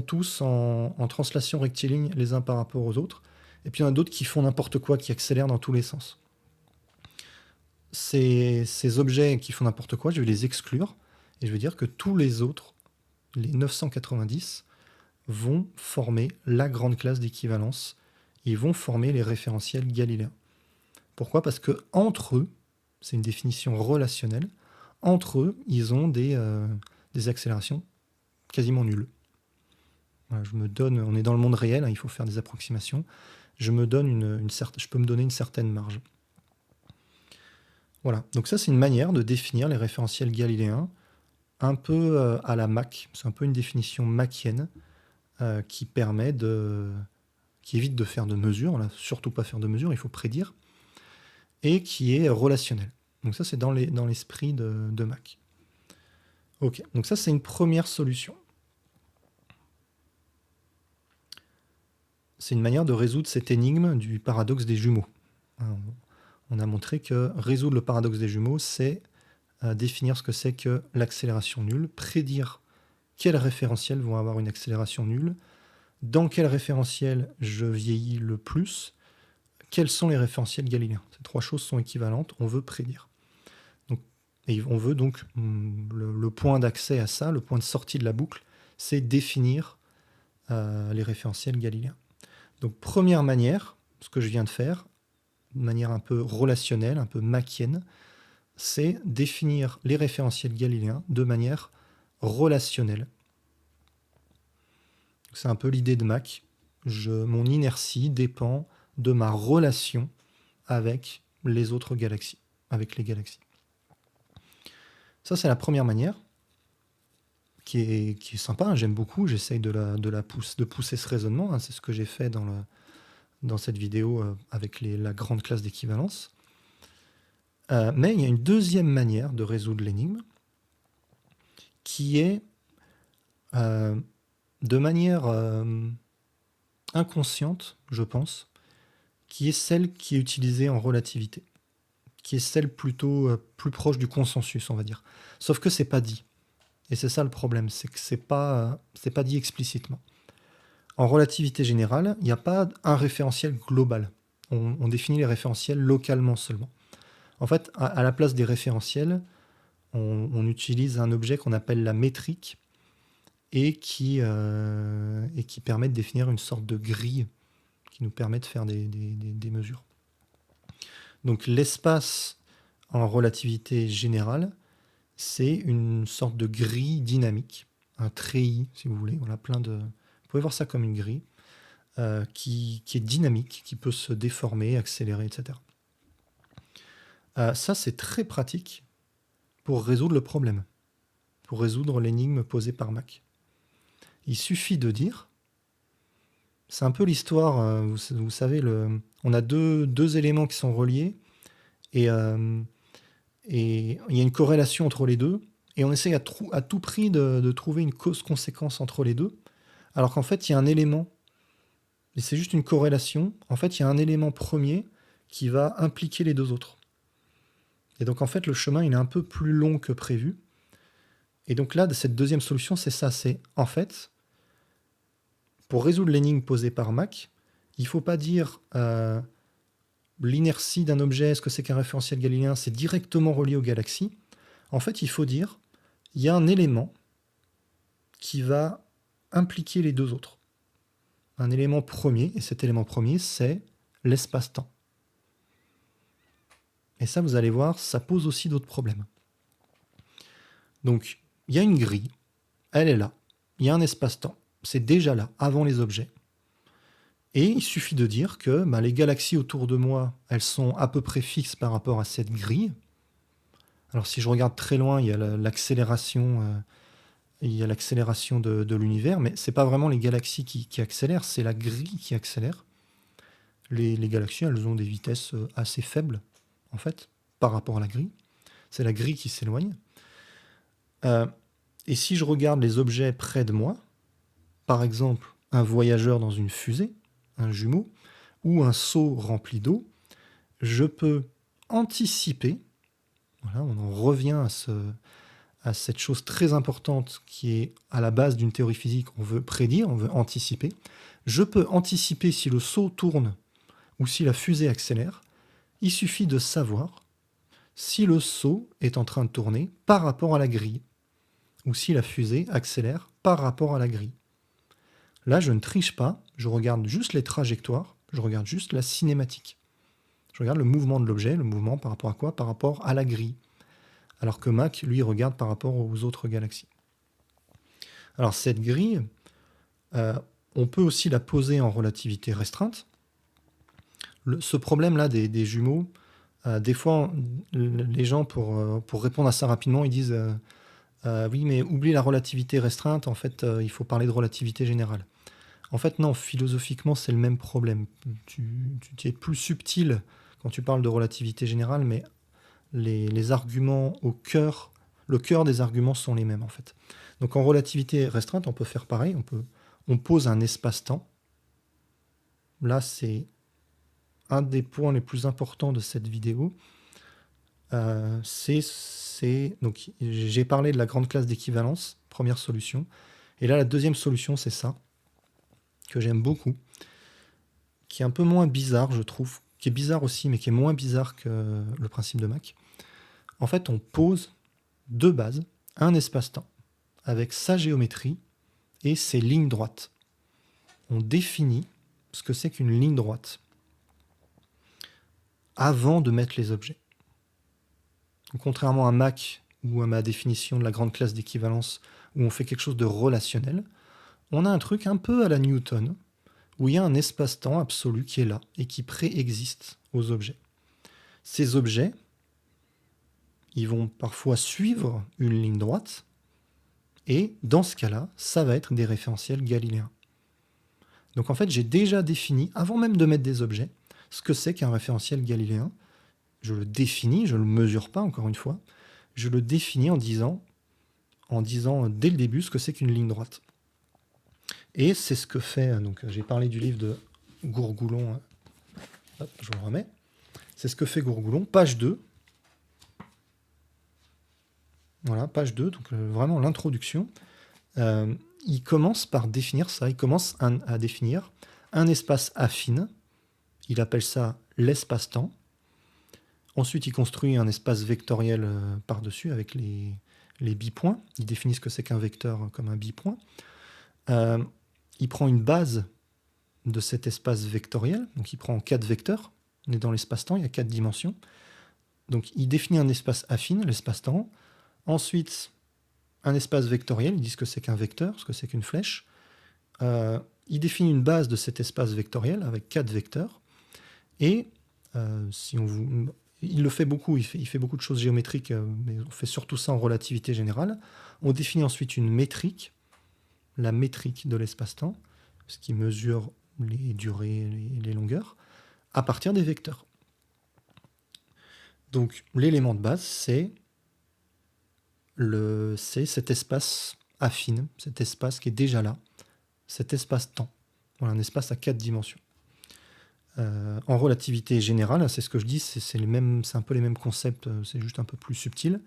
tous en translation rectiligne les uns par rapport aux autres. Et puis il y en a d'autres qui font n'importe quoi, qui accélèrent dans tous les sens. Ces objets qui font n'importe quoi, je vais les exclure, et je vais dire que tous les autres, les 990, vont former la grande classe d'équivalence. Ils vont former les référentiels galiléens. Pourquoi? Parce que entre eux, c'est une définition relationnelle, entre eux, ils ont des accélérations quasiment nulles. Voilà, on est dans le monde réel, hein, il faut faire des approximations. Je peux me donner une certaine marge. Voilà, donc ça c'est une manière de définir les référentiels galiléens, un peu à la Mach. C'est un peu une définition machienne qui évite de faire de mesures, là, surtout pas faire de mesures, il faut prédire, et qui est relationnelle. Donc ça c'est dans l'esprit de Mach. Ok, donc ça c'est une première solution. C'est une manière de résoudre cette énigme du paradoxe des jumeaux. On a montré que résoudre le paradoxe des jumeaux, c'est définir ce que c'est que l'accélération nulle, prédire quels référentiels vont avoir une accélération nulle, dans quel référentiel je vieillis le plus, quels sont les référentiels galiléens. Ces trois choses sont équivalentes, on veut prédire. Et on veut donc, le point d'accès à ça, le point de sortie de la boucle, c'est définir les référentiels galiléens. Donc première manière, ce que je viens de faire, de manière un peu relationnelle, un peu machienne, c'est définir les référentiels galiléens de manière relationnelle. C'est un peu l'idée de Mach. Mon inertie dépend de ma relation avec les autres galaxies, avec les galaxies. Ça, c'est la première manière, qui est sympa, hein, j'aime beaucoup, j'essaye de pousser ce raisonnement, hein, c'est ce que j'ai fait dans cette vidéo avec la grande classe d'équivalence. Mais il y a une deuxième manière de résoudre l'énigme, qui est de manière inconsciente, je pense, qui est celle qui est utilisée en relativité, qui est celle plutôt plus proche du consensus, on va dire. Sauf que c'est pas dit. Et c'est ça le problème, c'est que c'est pas dit explicitement. En relativité générale, il n'y a pas un référentiel global. On définit les référentiels localement seulement. En fait, à la place des référentiels, on utilise un objet qu'on appelle la métrique et qui permet de définir une sorte de grille qui nous permet de faire des mesures. Donc l'espace en relativité générale, c'est une sorte de grille dynamique, un treillis, si vous voulez. On a vous pouvez voir ça comme une grille qui est dynamique, qui peut se déformer, accélérer, etc. Ça, c'est très pratique pour résoudre le problème, pour résoudre l'énigme posée par Mach. Il suffit de dire, c'est un peu l'histoire, vous savez, on a deux éléments qui sont reliés, et il y a une corrélation entre les deux, et on essaye à tout prix de trouver une cause-conséquence entre les deux, alors qu'en fait, il y a un élément, et c'est juste une corrélation, en fait, il y a un élément premier qui va impliquer les deux autres. Et donc, en fait, le chemin, il est un peu plus long que prévu. Et donc là, cette deuxième solution, c'est ça, c'est, en fait, pour résoudre l'énigme posée par Mach, il ne faut pas dire l'inertie d'un objet, est-ce que c'est qu'un référentiel galiléen, c'est directement relié aux galaxies. En fait, il faut dire, il y a un élément qui va impliquer les deux autres. Un élément premier, et cet élément premier, c'est l'espace-temps. Et ça, vous allez voir, ça pose aussi d'autres problèmes. Donc, il y a une grille, elle est là, il y a un espace-temps, c'est déjà là, avant les objets. Et il suffit de dire que les galaxies autour de moi, elles sont à peu près fixes par rapport à cette grille. Alors si je regarde très loin, il y a l'accélération de l'univers, mais ce n'est pas vraiment les galaxies qui accélèrent, c'est la grille qui accélère. Les galaxies, elles ont des vitesses assez faibles, en fait, par rapport à la grille. C'est la grille qui s'éloigne. Et si je regarde les objets près de moi, par exemple un voyageur dans une fusée, un jumeau, ou un seau rempli d'eau, je peux anticiper, voilà, on en revient à cette chose très importante qui est à la base d'une théorie physique, on veut prédire, on veut anticiper. Je peux anticiper si le seau tourne ou si la fusée accélère, il suffit de savoir si le saut est en train de tourner par rapport à la grille, ou si la fusée accélère par rapport à la grille. Là, je ne triche pas, je regarde juste les trajectoires, je regarde juste la cinématique. Je regarde le mouvement de l'objet, le mouvement par rapport à quoi? Par rapport à la grille. Alors que Mach, lui, regarde par rapport aux autres galaxies. Alors cette grille, on peut aussi la poser en relativité restreinte. Ce problème-là des jumeaux, des fois, les gens, pour répondre à ça rapidement, ils disent oui, mais oublie la relativité restreinte, en fait, il faut parler de relativité générale. En fait, non, philosophiquement, c'est le même problème. Tu es plus subtil quand tu parles de relativité générale, mais les arguments le cœur des arguments sont les mêmes, en fait. Donc en relativité restreinte, on peut faire pareil, on pose un espace-temps. Là, c'est un des points les plus importants de cette vidéo. Donc j'ai parlé de la grande classe d'équivalence, première solution. Et là, la deuxième solution, c'est ça, que j'aime beaucoup, qui est un peu moins bizarre, je trouve, qui est bizarre aussi, mais qui est moins bizarre que le principe de Mach. En fait, on pose de base un espace-temps avec sa géométrie et ses lignes droites. On définit ce que c'est qu'une ligne droite avant de mettre les objets. Donc, contrairement à Mach ou à ma définition de la grande classe d'équivalence où on fait quelque chose de relationnel, on a un truc un peu à la Newton où il y a un espace-temps absolu qui est là et qui préexiste aux objets. Ces objets, ils vont parfois suivre une ligne droite et dans ce cas-là, ça va être des référentiels galiléens. Donc en fait, j'ai déjà défini, avant même de mettre des objets, ce que c'est qu'un référentiel galiléen. Je le définis, je ne le mesure pas encore une fois, je le définis en disant dès le début ce que c'est qu'une ligne droite. Et c'est ce que fait, donc j'ai parlé du livre de Gourgoulon, hop, je le remets, c'est ce que fait Gourgoulon, page 2. Voilà, page 2, donc vraiment l'introduction. Il commence par définir ça, il commence à définir un espace affine, il appelle ça l'espace-temps. Ensuite, il construit un espace vectoriel par-dessus avec les bipoints. Il définit ce que c'est qu'un vecteur comme un bipoint. Il prend une base de cet espace vectoriel, donc il prend 4 vecteurs. On est dans l'espace-temps, il y a 4 dimensions. Donc il définit un espace affine, l'espace-temps. Ensuite, un espace vectoriel, il dit ce que c'est qu'un vecteur, ce que c'est qu'une flèche. Il définit une base de cet espace vectoriel avec 4 vecteurs. Et il le fait beaucoup, il fait beaucoup de choses géométriques, mais on fait surtout ça en relativité générale. On définit ensuite une métrique, la métrique de l'espace-temps, ce qui mesure les durées, les longueurs, à partir des vecteurs. Donc l'élément de base, c'est cet espace affine, cet espace qui est déjà là, cet espace-temps. Voilà, un espace à 4 dimensions. En relativité générale, c'est ce que je dis, c'est un peu les mêmes concepts, c'est juste un peu plus subtil.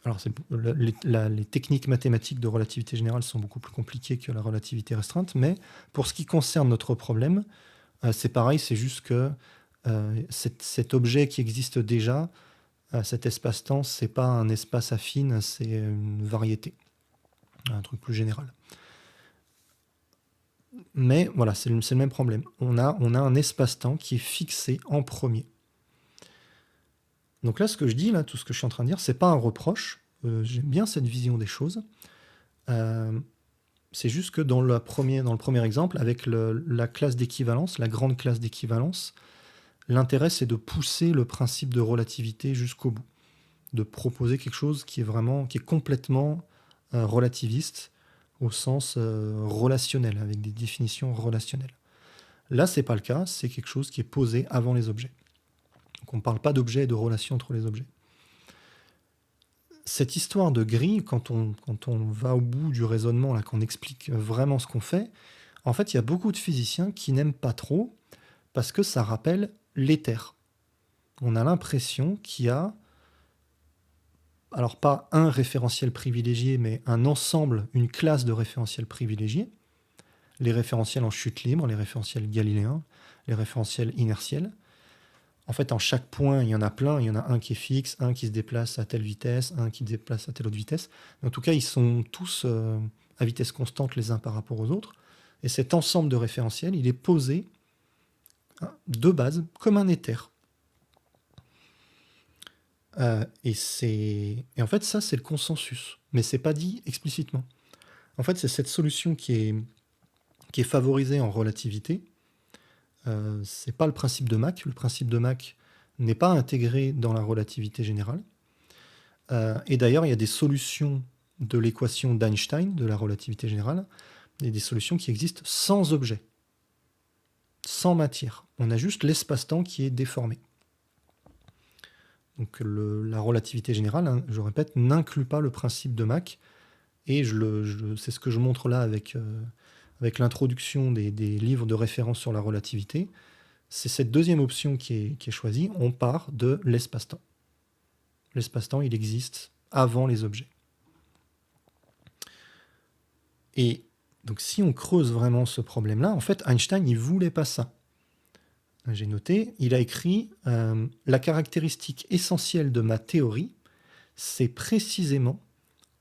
Alors, les techniques mathématiques de relativité générale sont beaucoup plus compliquées que la relativité restreinte, mais pour ce qui concerne notre problème, c'est pareil, c'est juste que cet objet qui existe déjà, cet espace-temps, c'est pas un espace affine, c'est une variété, un truc plus général. Mais voilà, c'est le même problème. On a un espace-temps qui est fixé en premier. Donc là, ce que je dis, là, tout ce que je suis en train de dire, c'est pas un reproche. J'aime bien cette vision des choses. C'est juste que dans le premier exemple, avec la classe d'équivalence, la grande classe d'équivalence, l'intérêt, c'est de pousser le principe de relativité jusqu'au bout. De proposer quelque chose qui est complètement relativiste, au sens relationnel, avec des définitions relationnelles. Là, c'est pas le cas, c'est quelque chose qui est posé avant les objets. Donc on ne parle pas d'objets et de relations entre les objets. Cette histoire de grille, quand on va au bout du raisonnement, là, qu'on explique vraiment ce qu'on fait, en fait, il y a beaucoup de physiciens qui n'aiment pas trop, parce que ça rappelle l'éther. On a l'impression qu'il y a, alors pas un référentiel privilégié, mais un ensemble, une classe de référentiels privilégiés. les référentiels en chute libre, les référentiels galiléens, les référentiels inertiels. En fait, en chaque point, il y en a plein. Il y en a un qui est fixe, un qui se déplace à telle vitesse, un qui se déplace à telle autre vitesse. Mais en tout cas, ils sont tous à vitesse constante les uns par rapport aux autres. Et cet ensemble de référentiels, il est posé de base comme un éther. Et en fait, ça, c'est le consensus. Mais c'est pas dit explicitement. En fait, c'est cette solution qui est favorisée en relativité. C'est pas le principe de Mach. Le principe de Mach n'est pas intégré dans la relativité générale. Et d'ailleurs, il y a des solutions de l'équation d'Einstein, de la relativité générale, et des solutions qui existent sans objet, sans matière. On a juste l'espace-temps qui est déformé. Donc la relativité générale, hein, je répète, n'inclut pas le principe de Mach. Et c'est ce que je montre là avec l'introduction des livres de référence sur la relativité. C'est cette deuxième option qui est choisie. On part de l'espace-temps. L'espace-temps, il existe avant les objets. Et donc, si on creuse vraiment ce problème-là, en fait, Einstein, il ne voulait pas ça. J'ai noté, il a écrit « La caractéristique essentielle de ma théorie, c'est précisément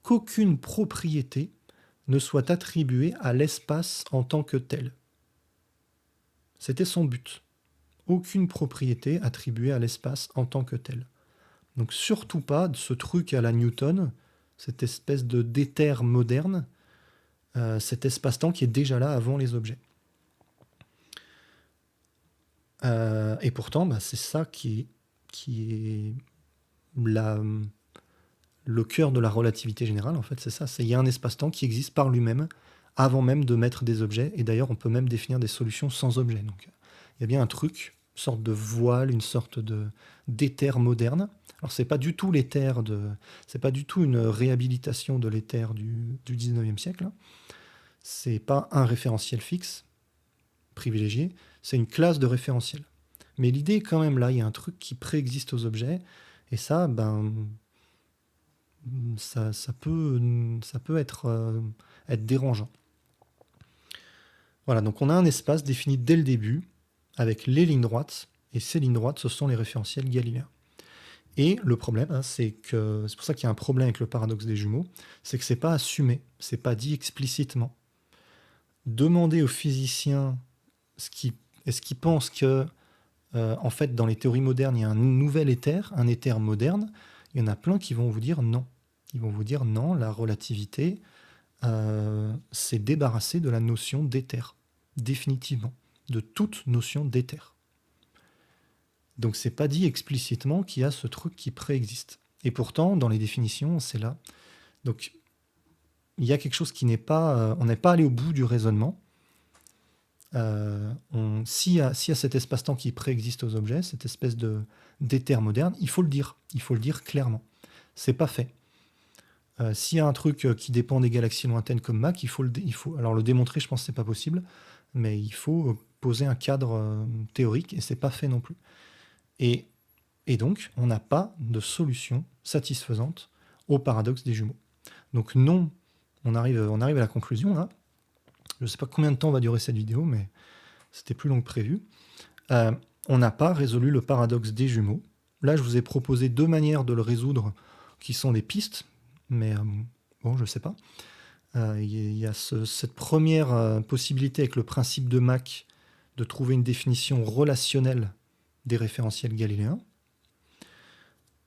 qu'aucune propriété ne soit attribuée à l'espace en tant que tel. » C'était son but. Aucune propriété attribuée à l'espace en tant que tel. Donc surtout pas de ce truc à la Newton, cette espèce de d'éther moderne, cet espace-temps qui est déjà là avant les objets. Et pourtant, c'est ça qui est le cœur de la relativité générale, en fait, c'est ça. Il y a un espace-temps qui existe par lui-même, avant même de mettre des objets, et d'ailleurs, on peut même définir des solutions sans objets. Donc, il y a bien un truc, une sorte de voile, une sorte d'éther moderne. Alors, c'est pas du tout l'éther c'est pas du tout une réhabilitation de l'éther du 19e siècle. Hein. C'est pas un référentiel fixe, privilégié, c'est une classe de référentiel. Mais l'idée est quand même là, il y a un truc qui préexiste aux objets, et ça, ça peut être dérangeant. Voilà, donc on a un espace défini dès le début, avec les lignes droites, et ces lignes droites, ce sont les référentiels galiléens. Et le problème, hein, c'est pour ça qu'il y a un problème avec le paradoxe des jumeaux, c'est que c'est pas assumé, c'est pas dit explicitement. Demander aux physiciens est-ce qu'ils pensent que, en fait, dans les théories modernes, il y a un nouvel éther, un éther moderne, il y en a plein qui vont vous dire non. Ils vont vous dire non, la relativité s'est débarrassée de la notion d'éther, définitivement, de toute notion d'éther. Donc c'est pas dit explicitement qu'il y a ce truc qui préexiste. Et pourtant, dans les définitions, c'est là. Donc il y a quelque chose qui n'est pas... on n'est pas allé au bout du raisonnement. S'il y a cet espace-temps qui préexiste aux objets, cette espèce d'éther moderne, il faut le dire. Il faut le dire clairement. C'est pas fait. S'il y a un truc qui dépend des galaxies lointaines comme Mach, alors le démontrer, je pense que c'est pas possible, mais il faut poser un cadre théorique, et c'est pas fait non plus. Et donc, on n'a pas de solution satisfaisante au paradoxe des jumeaux. Donc non, on arrive à la conclusion, là. Je ne sais pas combien de temps va durer cette vidéo, mais c'était plus long que prévu. On n'a pas résolu le paradoxe des jumeaux. Là, je vous ai proposé 2 manières de le résoudre, qui sont des pistes, mais bon, je ne sais pas. Il y a cette première possibilité avec le principe de Mach de trouver une définition relationnelle des référentiels galiléens.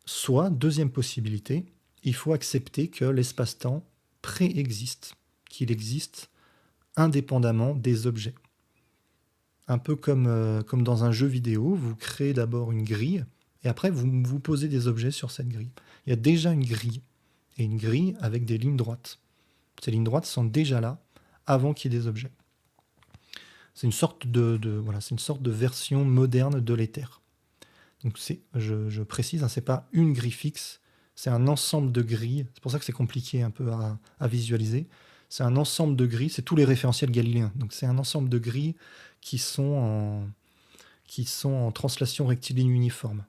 Soit, deuxième possibilité, il faut accepter que l'espace-temps préexiste, qu'il existe indépendamment des objets. Un peu comme dans un jeu vidéo, vous créez d'abord une grille, et après vous posez des objets sur cette grille. Il y a déjà une grille, et une grille avec des lignes droites. Ces lignes droites sont déjà là, avant qu'il y ait des objets. C'est une sorte c'est une sorte de version moderne de l'éther. Donc je précise, hein, c'est pas une grille fixe, c'est un ensemble de grilles. C'est pour ça que c'est compliqué un peu à visualiser. C'est un ensemble de grilles, c'est tous les référentiels galiléens. Donc c'est un ensemble de grilles qui sont en translation rectiligne uniforme.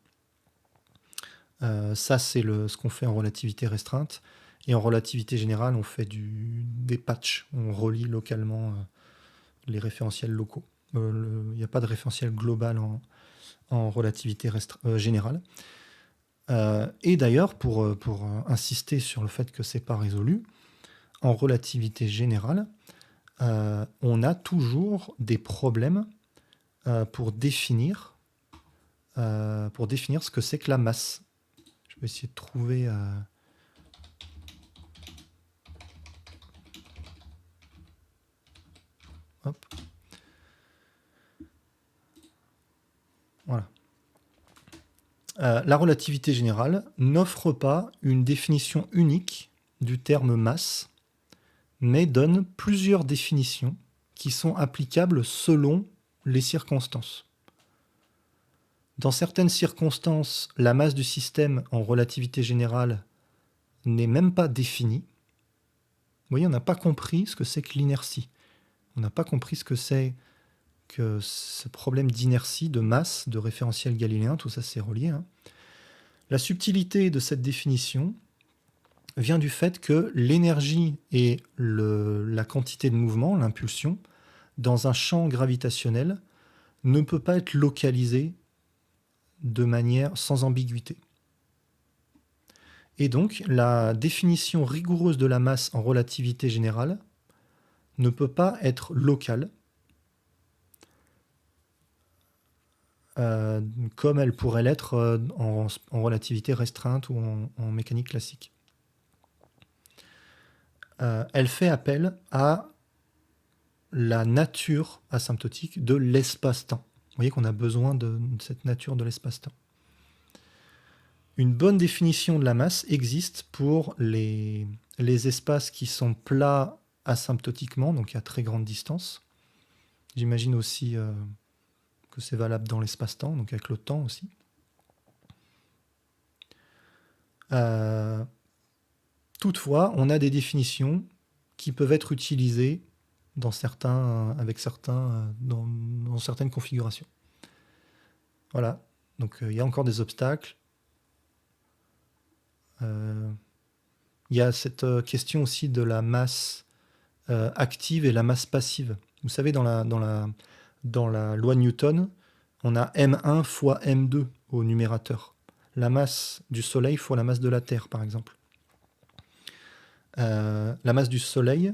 Ça, c'est ce qu'on fait en relativité restreinte. Et en relativité générale, on fait des patchs. On relie localement les référentiels locaux. Il n'y a pas de référentiel global en relativité générale. Et d'ailleurs, pour insister sur le fait que ce n'est pas résolu, en relativité générale, on a toujours des problèmes pour définir ce que c'est que la masse. Je vais essayer de trouver... Hop. Voilà. La relativité générale n'offre pas une définition unique du terme masse, mais donne plusieurs définitions qui sont applicables selon les circonstances. Dans certaines circonstances, la masse du système en relativité générale n'est même pas définie. Vous voyez, on n'a pas compris ce que c'est que l'inertie. On n'a pas compris ce que c'est que ce problème d'inertie, de masse, de référentiel galiléen, tout ça c'est relié. La subtilité de cette définition vient du fait que l'énergie et la quantité de mouvement, l'impulsion, dans un champ gravitationnel, ne peut pas être localisée de manière sans ambiguïté. Et donc, la définition rigoureuse de la masse en relativité générale ne peut pas être locale, comme elle pourrait l'être en relativité restreinte ou en mécanique classique. Elle fait appel à la nature asymptotique de l'espace-temps. Vous voyez qu'on a besoin de cette nature de l'espace-temps. Une bonne définition de la masse existe pour les espaces qui sont plats asymptotiquement, donc à très grande distance. J'imagine aussi que c'est valable dans l'espace-temps, donc avec le temps aussi. Toutefois, on a des définitions qui peuvent être utilisées dans certaines configurations. Voilà, donc il y a encore des obstacles. Il y a cette question aussi de la masse active et la masse passive. Vous savez, dans la loi de Newton, on a M1 fois M2 au numérateur. La masse du Soleil fois la masse de la Terre, par exemple. La masse du Soleil,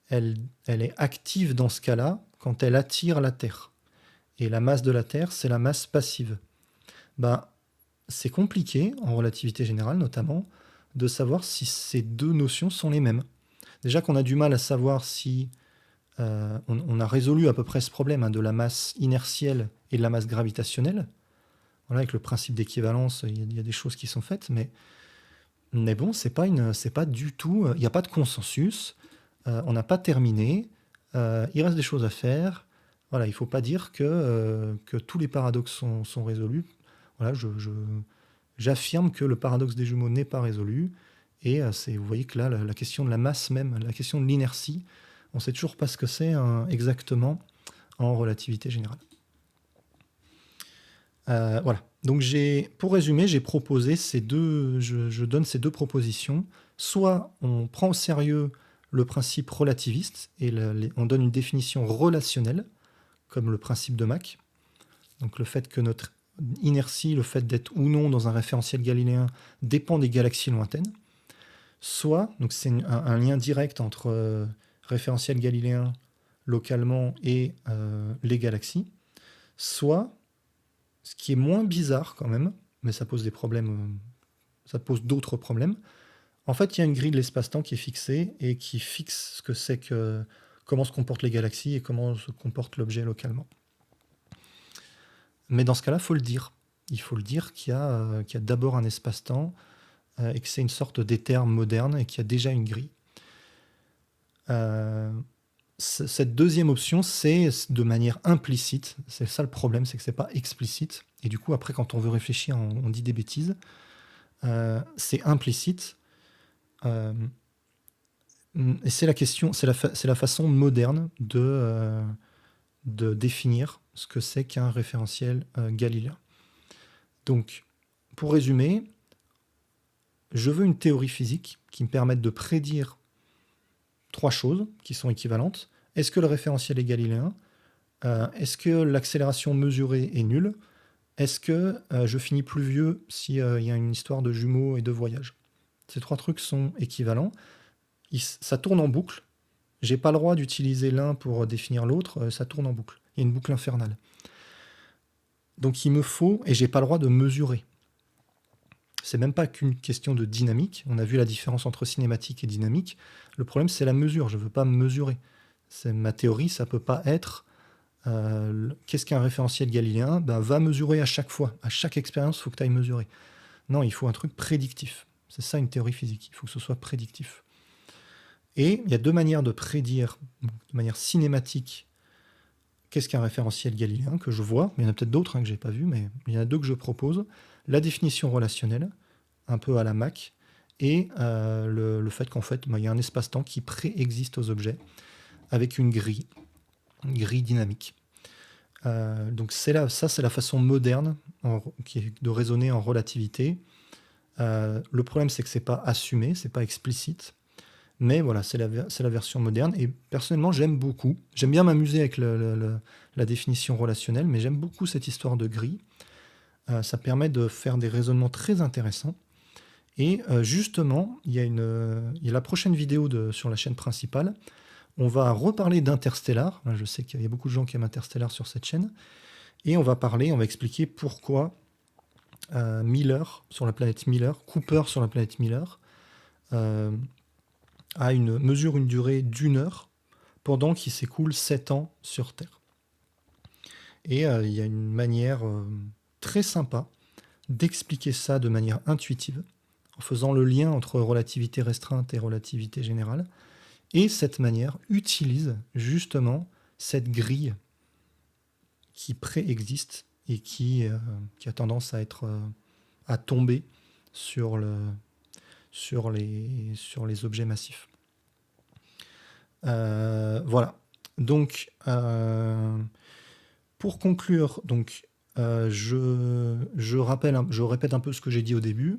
elle est active dans ce cas-là quand elle attire la Terre. Et la masse de la Terre, c'est la masse passive. C'est compliqué, en relativité générale notamment, de savoir si ces deux notions sont les mêmes. Déjà qu'on a du mal à savoir si... on a résolu à peu près ce problème de la masse inertielle et de la masse gravitationnelle. Voilà, avec le principe d'équivalence, il y a des choses qui sont faites, mais bon, c'est pas du tout... Il n'y a pas de consensus, on n'a pas terminé, il reste des choses à faire. Voilà, il ne faut pas dire que tous les paradoxes sont résolus. Voilà, j'affirme que le paradoxe des jumeaux n'est pas résolu, et vous voyez que là, la question de la masse même, la question de l'inertie, on ne sait toujours pas ce que c'est exactement en relativité générale. Voilà. Donc pour résumer, j'ai proposé je donne ces deux propositions. Soit on prend au sérieux le principe relativiste et on donne une définition relationnelle, comme le principe de Mach. Donc le fait que notre inertie, le fait d'être ou non dans un référentiel galiléen dépend des galaxies lointaines. Soit, donc c'est un lien direct entre référentiel galiléen localement et les galaxies. Soit, ce qui est moins bizarre quand même, mais ça pose des problèmes, ça pose d'autres problèmes. En fait, il y a une grille de l'espace-temps qui est fixée et qui fixe ce que c'est que comment se comportent les galaxies et comment se comporte l'objet localement. Mais dans ce cas-là, il faut le dire. Il faut le dire qu'il y a d'abord un espace-temps et que c'est une sorte d'éther moderne et qu'il y a déjà une grille. Cette deuxième option, c'est de manière implicite. C'est ça le problème, c'est que c'est pas explicite. Et du coup, après, quand on veut réfléchir, on dit des bêtises. C'est implicite. Et c'est la question, c'est la façon moderne de définir ce que c'est qu'un référentiel galiléen. Donc, pour résumer, je veux une théorie physique qui me permette de prédire trois choses qui sont équivalentes. Est-ce que le référentiel est galiléen? Est-ce que l'accélération mesurée est nulle? Est-ce que je finis plus vieux s'il y a une histoire de jumeaux et de voyage? Ces trois trucs sont équivalents. Ça tourne en boucle. J'ai pas le droit d'utiliser l'un pour définir l'autre. Ça tourne en boucle. Il y a une boucle infernale. Donc il me faut, et j'ai pas le droit de mesurer. C'est même pas qu'une question de dynamique. On a vu la différence entre cinématique et dynamique. Le problème, c'est la mesure. Je veux pas mesurer. Ma théorie, ça peut pas être qu'est-ce qu'un référentiel galiléen? Va mesurer à chaque fois. À chaque expérience, il faut que tu ailles mesurer. Non, il faut un truc prédictif. C'est ça une théorie physique. Il faut que ce soit prédictif. Et il y a deux manières de prédire, de manière cinématique, qu'est-ce qu'un référentiel galiléen que je vois. Il y en a peut-être d'autres que je n'ai pas vu, mais il y en a deux que je propose. La définition relationnelle, un peu à la Mach, et le fait qu'en fait, il y a un espace-temps qui préexiste aux objets avec une grille dynamique. Donc c'est la façon moderne de raisonner en relativité. Le problème, c'est que c'est pas assumé, c'est pas explicite. Mais voilà, c'est la version moderne. Et personnellement, j'aime beaucoup. J'aime bien m'amuser avec la définition relationnelle, mais j'aime beaucoup cette histoire de grille. Ça permet de faire des raisonnements très intéressants. Et justement, il y a la prochaine vidéo sur la chaîne principale. On va reparler d'Interstellar. Je sais qu'il y a beaucoup de gens qui aiment Interstellar sur cette chaîne. Et on va expliquer pourquoi Miller, sur la planète Miller, Cooper sur la planète Miller, mesure une durée d'1 heure pendant qu'il s'écoule 7 ans sur Terre. Et il y a une manière très sympa d'expliquer ça de manière intuitive, en faisant le lien entre relativité restreinte et relativité générale. Et cette manière utilise justement cette grille qui préexiste et qui a tendance à tomber sur les objets massifs. Voilà. Donc, pour conclure, je répète un peu ce que j'ai dit au début.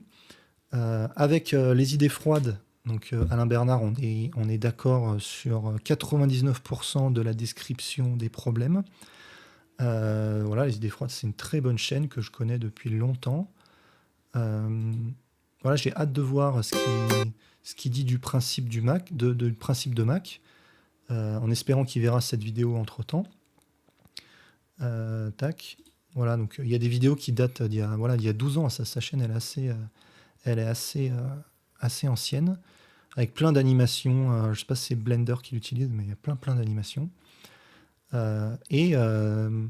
Avec les idées froides, donc Alain Bernard, on est d'accord sur 99% de la description des problèmes. Voilà, les idées froides, c'est une très bonne chaîne que je connais depuis longtemps. Voilà, j'ai hâte de voir ce qu'il dit du principe du Mach, du principe de Mach, en espérant qu'il verra cette vidéo entre-temps. Tac. Voilà, donc il y a des vidéos qui datent d'il y a 12 ans. Sa chaîne, elle est assez ancienne, avec plein d'animations. Je ne sais pas si c'est Blender qui l'utilise, mais il y a plein d'animations. Et je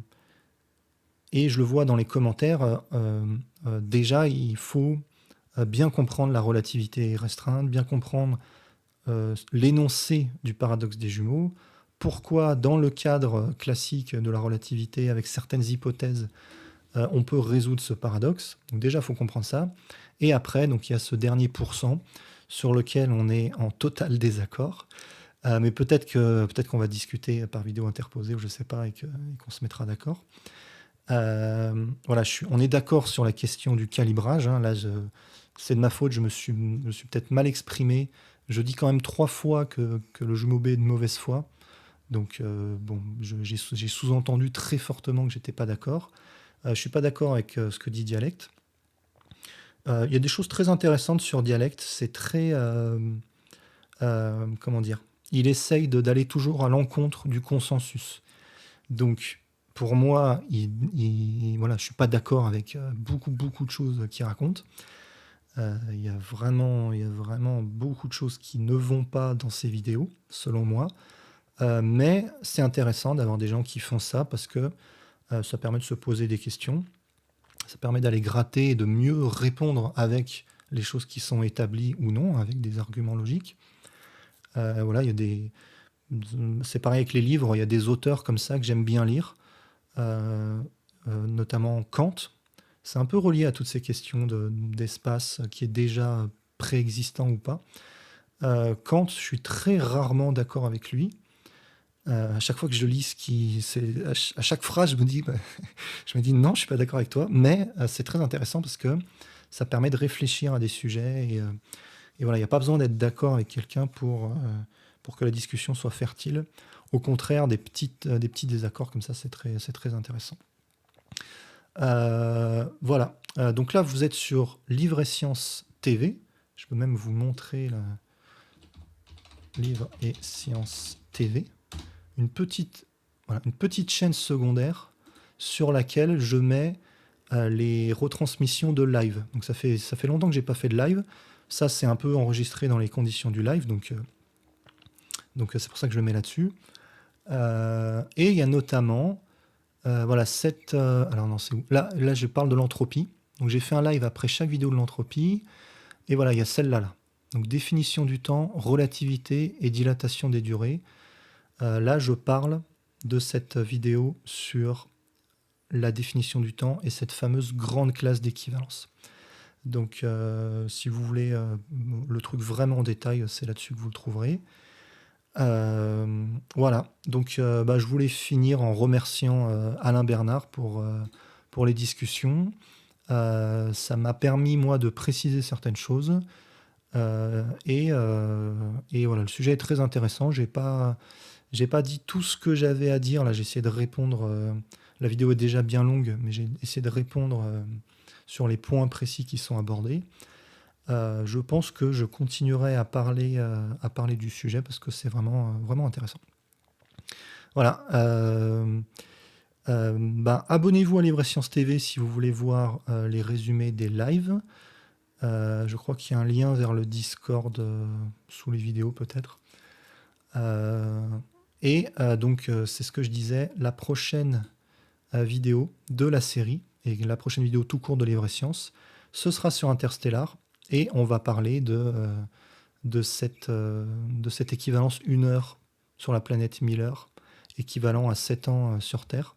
le vois dans les commentaires, déjà, il faut bien comprendre la relativité restreinte, bien comprendre l'énoncé du paradoxe des jumeaux, pourquoi dans le cadre classique de la relativité, avec certaines hypothèses, on peut résoudre ce paradoxe. Donc déjà, il faut comprendre ça. Et après, donc, il y a ce dernier pourcent sur lequel on est en total désaccord. Mais peut-être qu'on va discuter par vidéo interposée, ou je ne sais pas, et qu'on se mettra d'accord. Voilà, on est d'accord sur la question du calibrage. Là, c'est de ma faute, je me suis peut-être mal exprimé. Je dis quand même 3 fois que le jumeau B est de mauvaise foi. Donc, j'ai sous-entendu très fortement que j'étais pas d'accord. Je suis pas d'accord avec ce que dit Dialecte. Il y a des choses très intéressantes sur Dialecte. C'est très... comment dire? Il essaye d'aller toujours à l'encontre du consensus. Donc, pour moi, voilà, je suis pas d'accord avec beaucoup de choses qu'il raconte. Il y a vraiment beaucoup de choses qui ne vont pas dans ces vidéos, selon moi. Mais c'est intéressant d'avoir des gens qui font ça parce que ça permet de se poser des questions. Ça permet d'aller gratter et de mieux répondre avec les choses qui sont établies ou non, avec des arguments logiques. Voilà, c'est pareil avec les livres, il y a des auteurs comme ça que j'aime bien lire, notamment Kant. C'est un peu relié à toutes ces questions d'espace qui est déjà préexistant ou pas. Kant, je suis très rarement d'accord avec lui. À chaque fois que je lis à chaque phrase, je me dis non, je suis pas d'accord avec toi, mais c'est très intéressant parce que ça permet de réfléchir à des sujets et voilà, il n'y a pas besoin d'être d'accord avec quelqu'un pour pour que la discussion soit fertile. Au contraire, des petits désaccords comme ça, c'est très intéressant. Voilà. Donc là, vous êtes sur Livre et Sciences TV. Je peux même vous montrer la Livre et Sciences TV. Une petite chaîne secondaire sur laquelle je mets les retransmissions de live. Donc ça fait longtemps que j'ai pas fait de live. Ça, c'est un peu enregistré dans les conditions du live. Donc c'est pour ça que je le mets là-dessus. Et il y a notamment voilà, alors non, c'est où? Là, je parle de l'entropie. Donc j'ai fait un live après chaque vidéo de l'entropie. Et voilà, il y a celle-là. Là. Donc définition du temps, relativité et dilatation des durées. Là, je parle de cette vidéo sur la définition du temps et cette fameuse grande classe d'équivalence. Donc si vous voulez le truc vraiment en détail, c'est là-dessus que vous le trouverez. Voilà, donc je voulais finir en remerciant Alain Bernard pour les discussions. Ça m'a permis, moi, de préciser certaines choses. Et voilà, le sujet est très intéressant. J'ai pas dit tout ce que j'avais à dire. Là, j'ai essayé de répondre. La vidéo est déjà bien longue, mais j'ai essayé de répondre sur les points précis qui sont abordés. Je pense que je continuerai à parler du sujet parce que c'est vraiment intéressant. Voilà. Abonnez-vous à Livre et Sciences TV si vous voulez voir les résumés des lives. Je crois qu'il y a un lien vers le Discord sous les vidéos peut-être. Donc c'est ce que je disais, la prochaine vidéo de la série, et la prochaine vidéo tout court de Livre et Sciences, ce sera sur Interstellar. Et on va parler de cette équivalence 1 heure sur la planète Miller, équivalent à 7 ans sur Terre.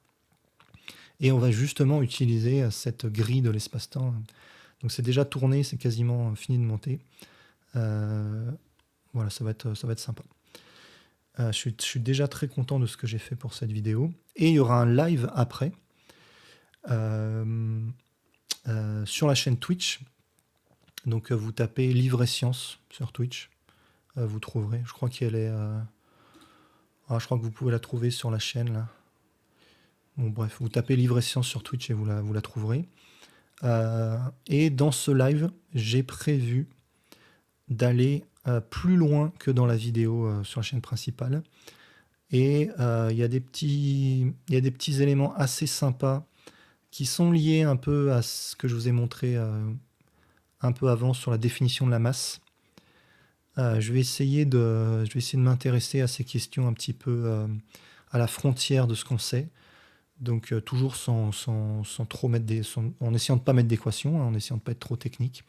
Et on va justement utiliser cette grille de l'espace-temps. Donc c'est déjà tourné, c'est quasiment fini de monter. Voilà, ça va être sympa. Je suis déjà très content de ce que j'ai fait pour cette vidéo. Et il y aura un live après sur la chaîne Twitch. Donc vous tapez Livre et Sciences sur Twitch, vous trouverez. Je crois qu'elle est. Je crois que vous pouvez la trouver sur la chaîne là. Bon bref, vous tapez Livre et Sciences sur Twitch et vous la trouverez. Et dans ce live, j'ai prévu d'aller plus loin que dans la vidéo sur la chaîne principale. Et il y a des petits éléments assez sympas qui sont liés un peu à ce que je vous ai montré un peu avant sur la définition de la masse. Je vais essayer de m'intéresser à ces questions un petit peu à la frontière de ce qu'on sait. Donc toujours sans trop mettre en essayant de ne pas mettre d'équations, en essayant de ne pas être trop technique.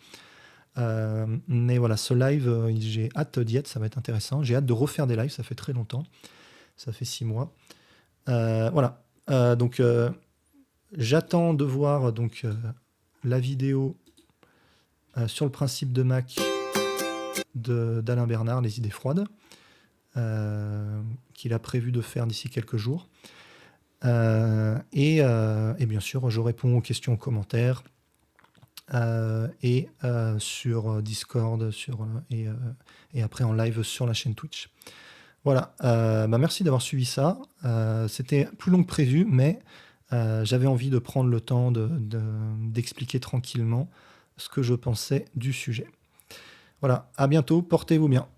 Mais voilà, ce live, j'ai hâte d'y être, ça va être intéressant. J'ai hâte de refaire des lives, ça fait très longtemps. Ça fait 6 mois. Voilà. Donc j'attends de voir la vidéo sur le principe de Mach d'Alain Bernard, Les idées froides, qu'il a prévu de faire d'ici quelques jours. Et bien sûr, je réponds aux questions, aux commentaires, sur Discord, et après en live sur la chaîne Twitch. Voilà, merci d'avoir suivi ça. C'était plus long que prévu, mais j'avais envie de prendre le temps d'expliquer tranquillement ce que je pensais du sujet. Voilà, à bientôt, portez-vous bien.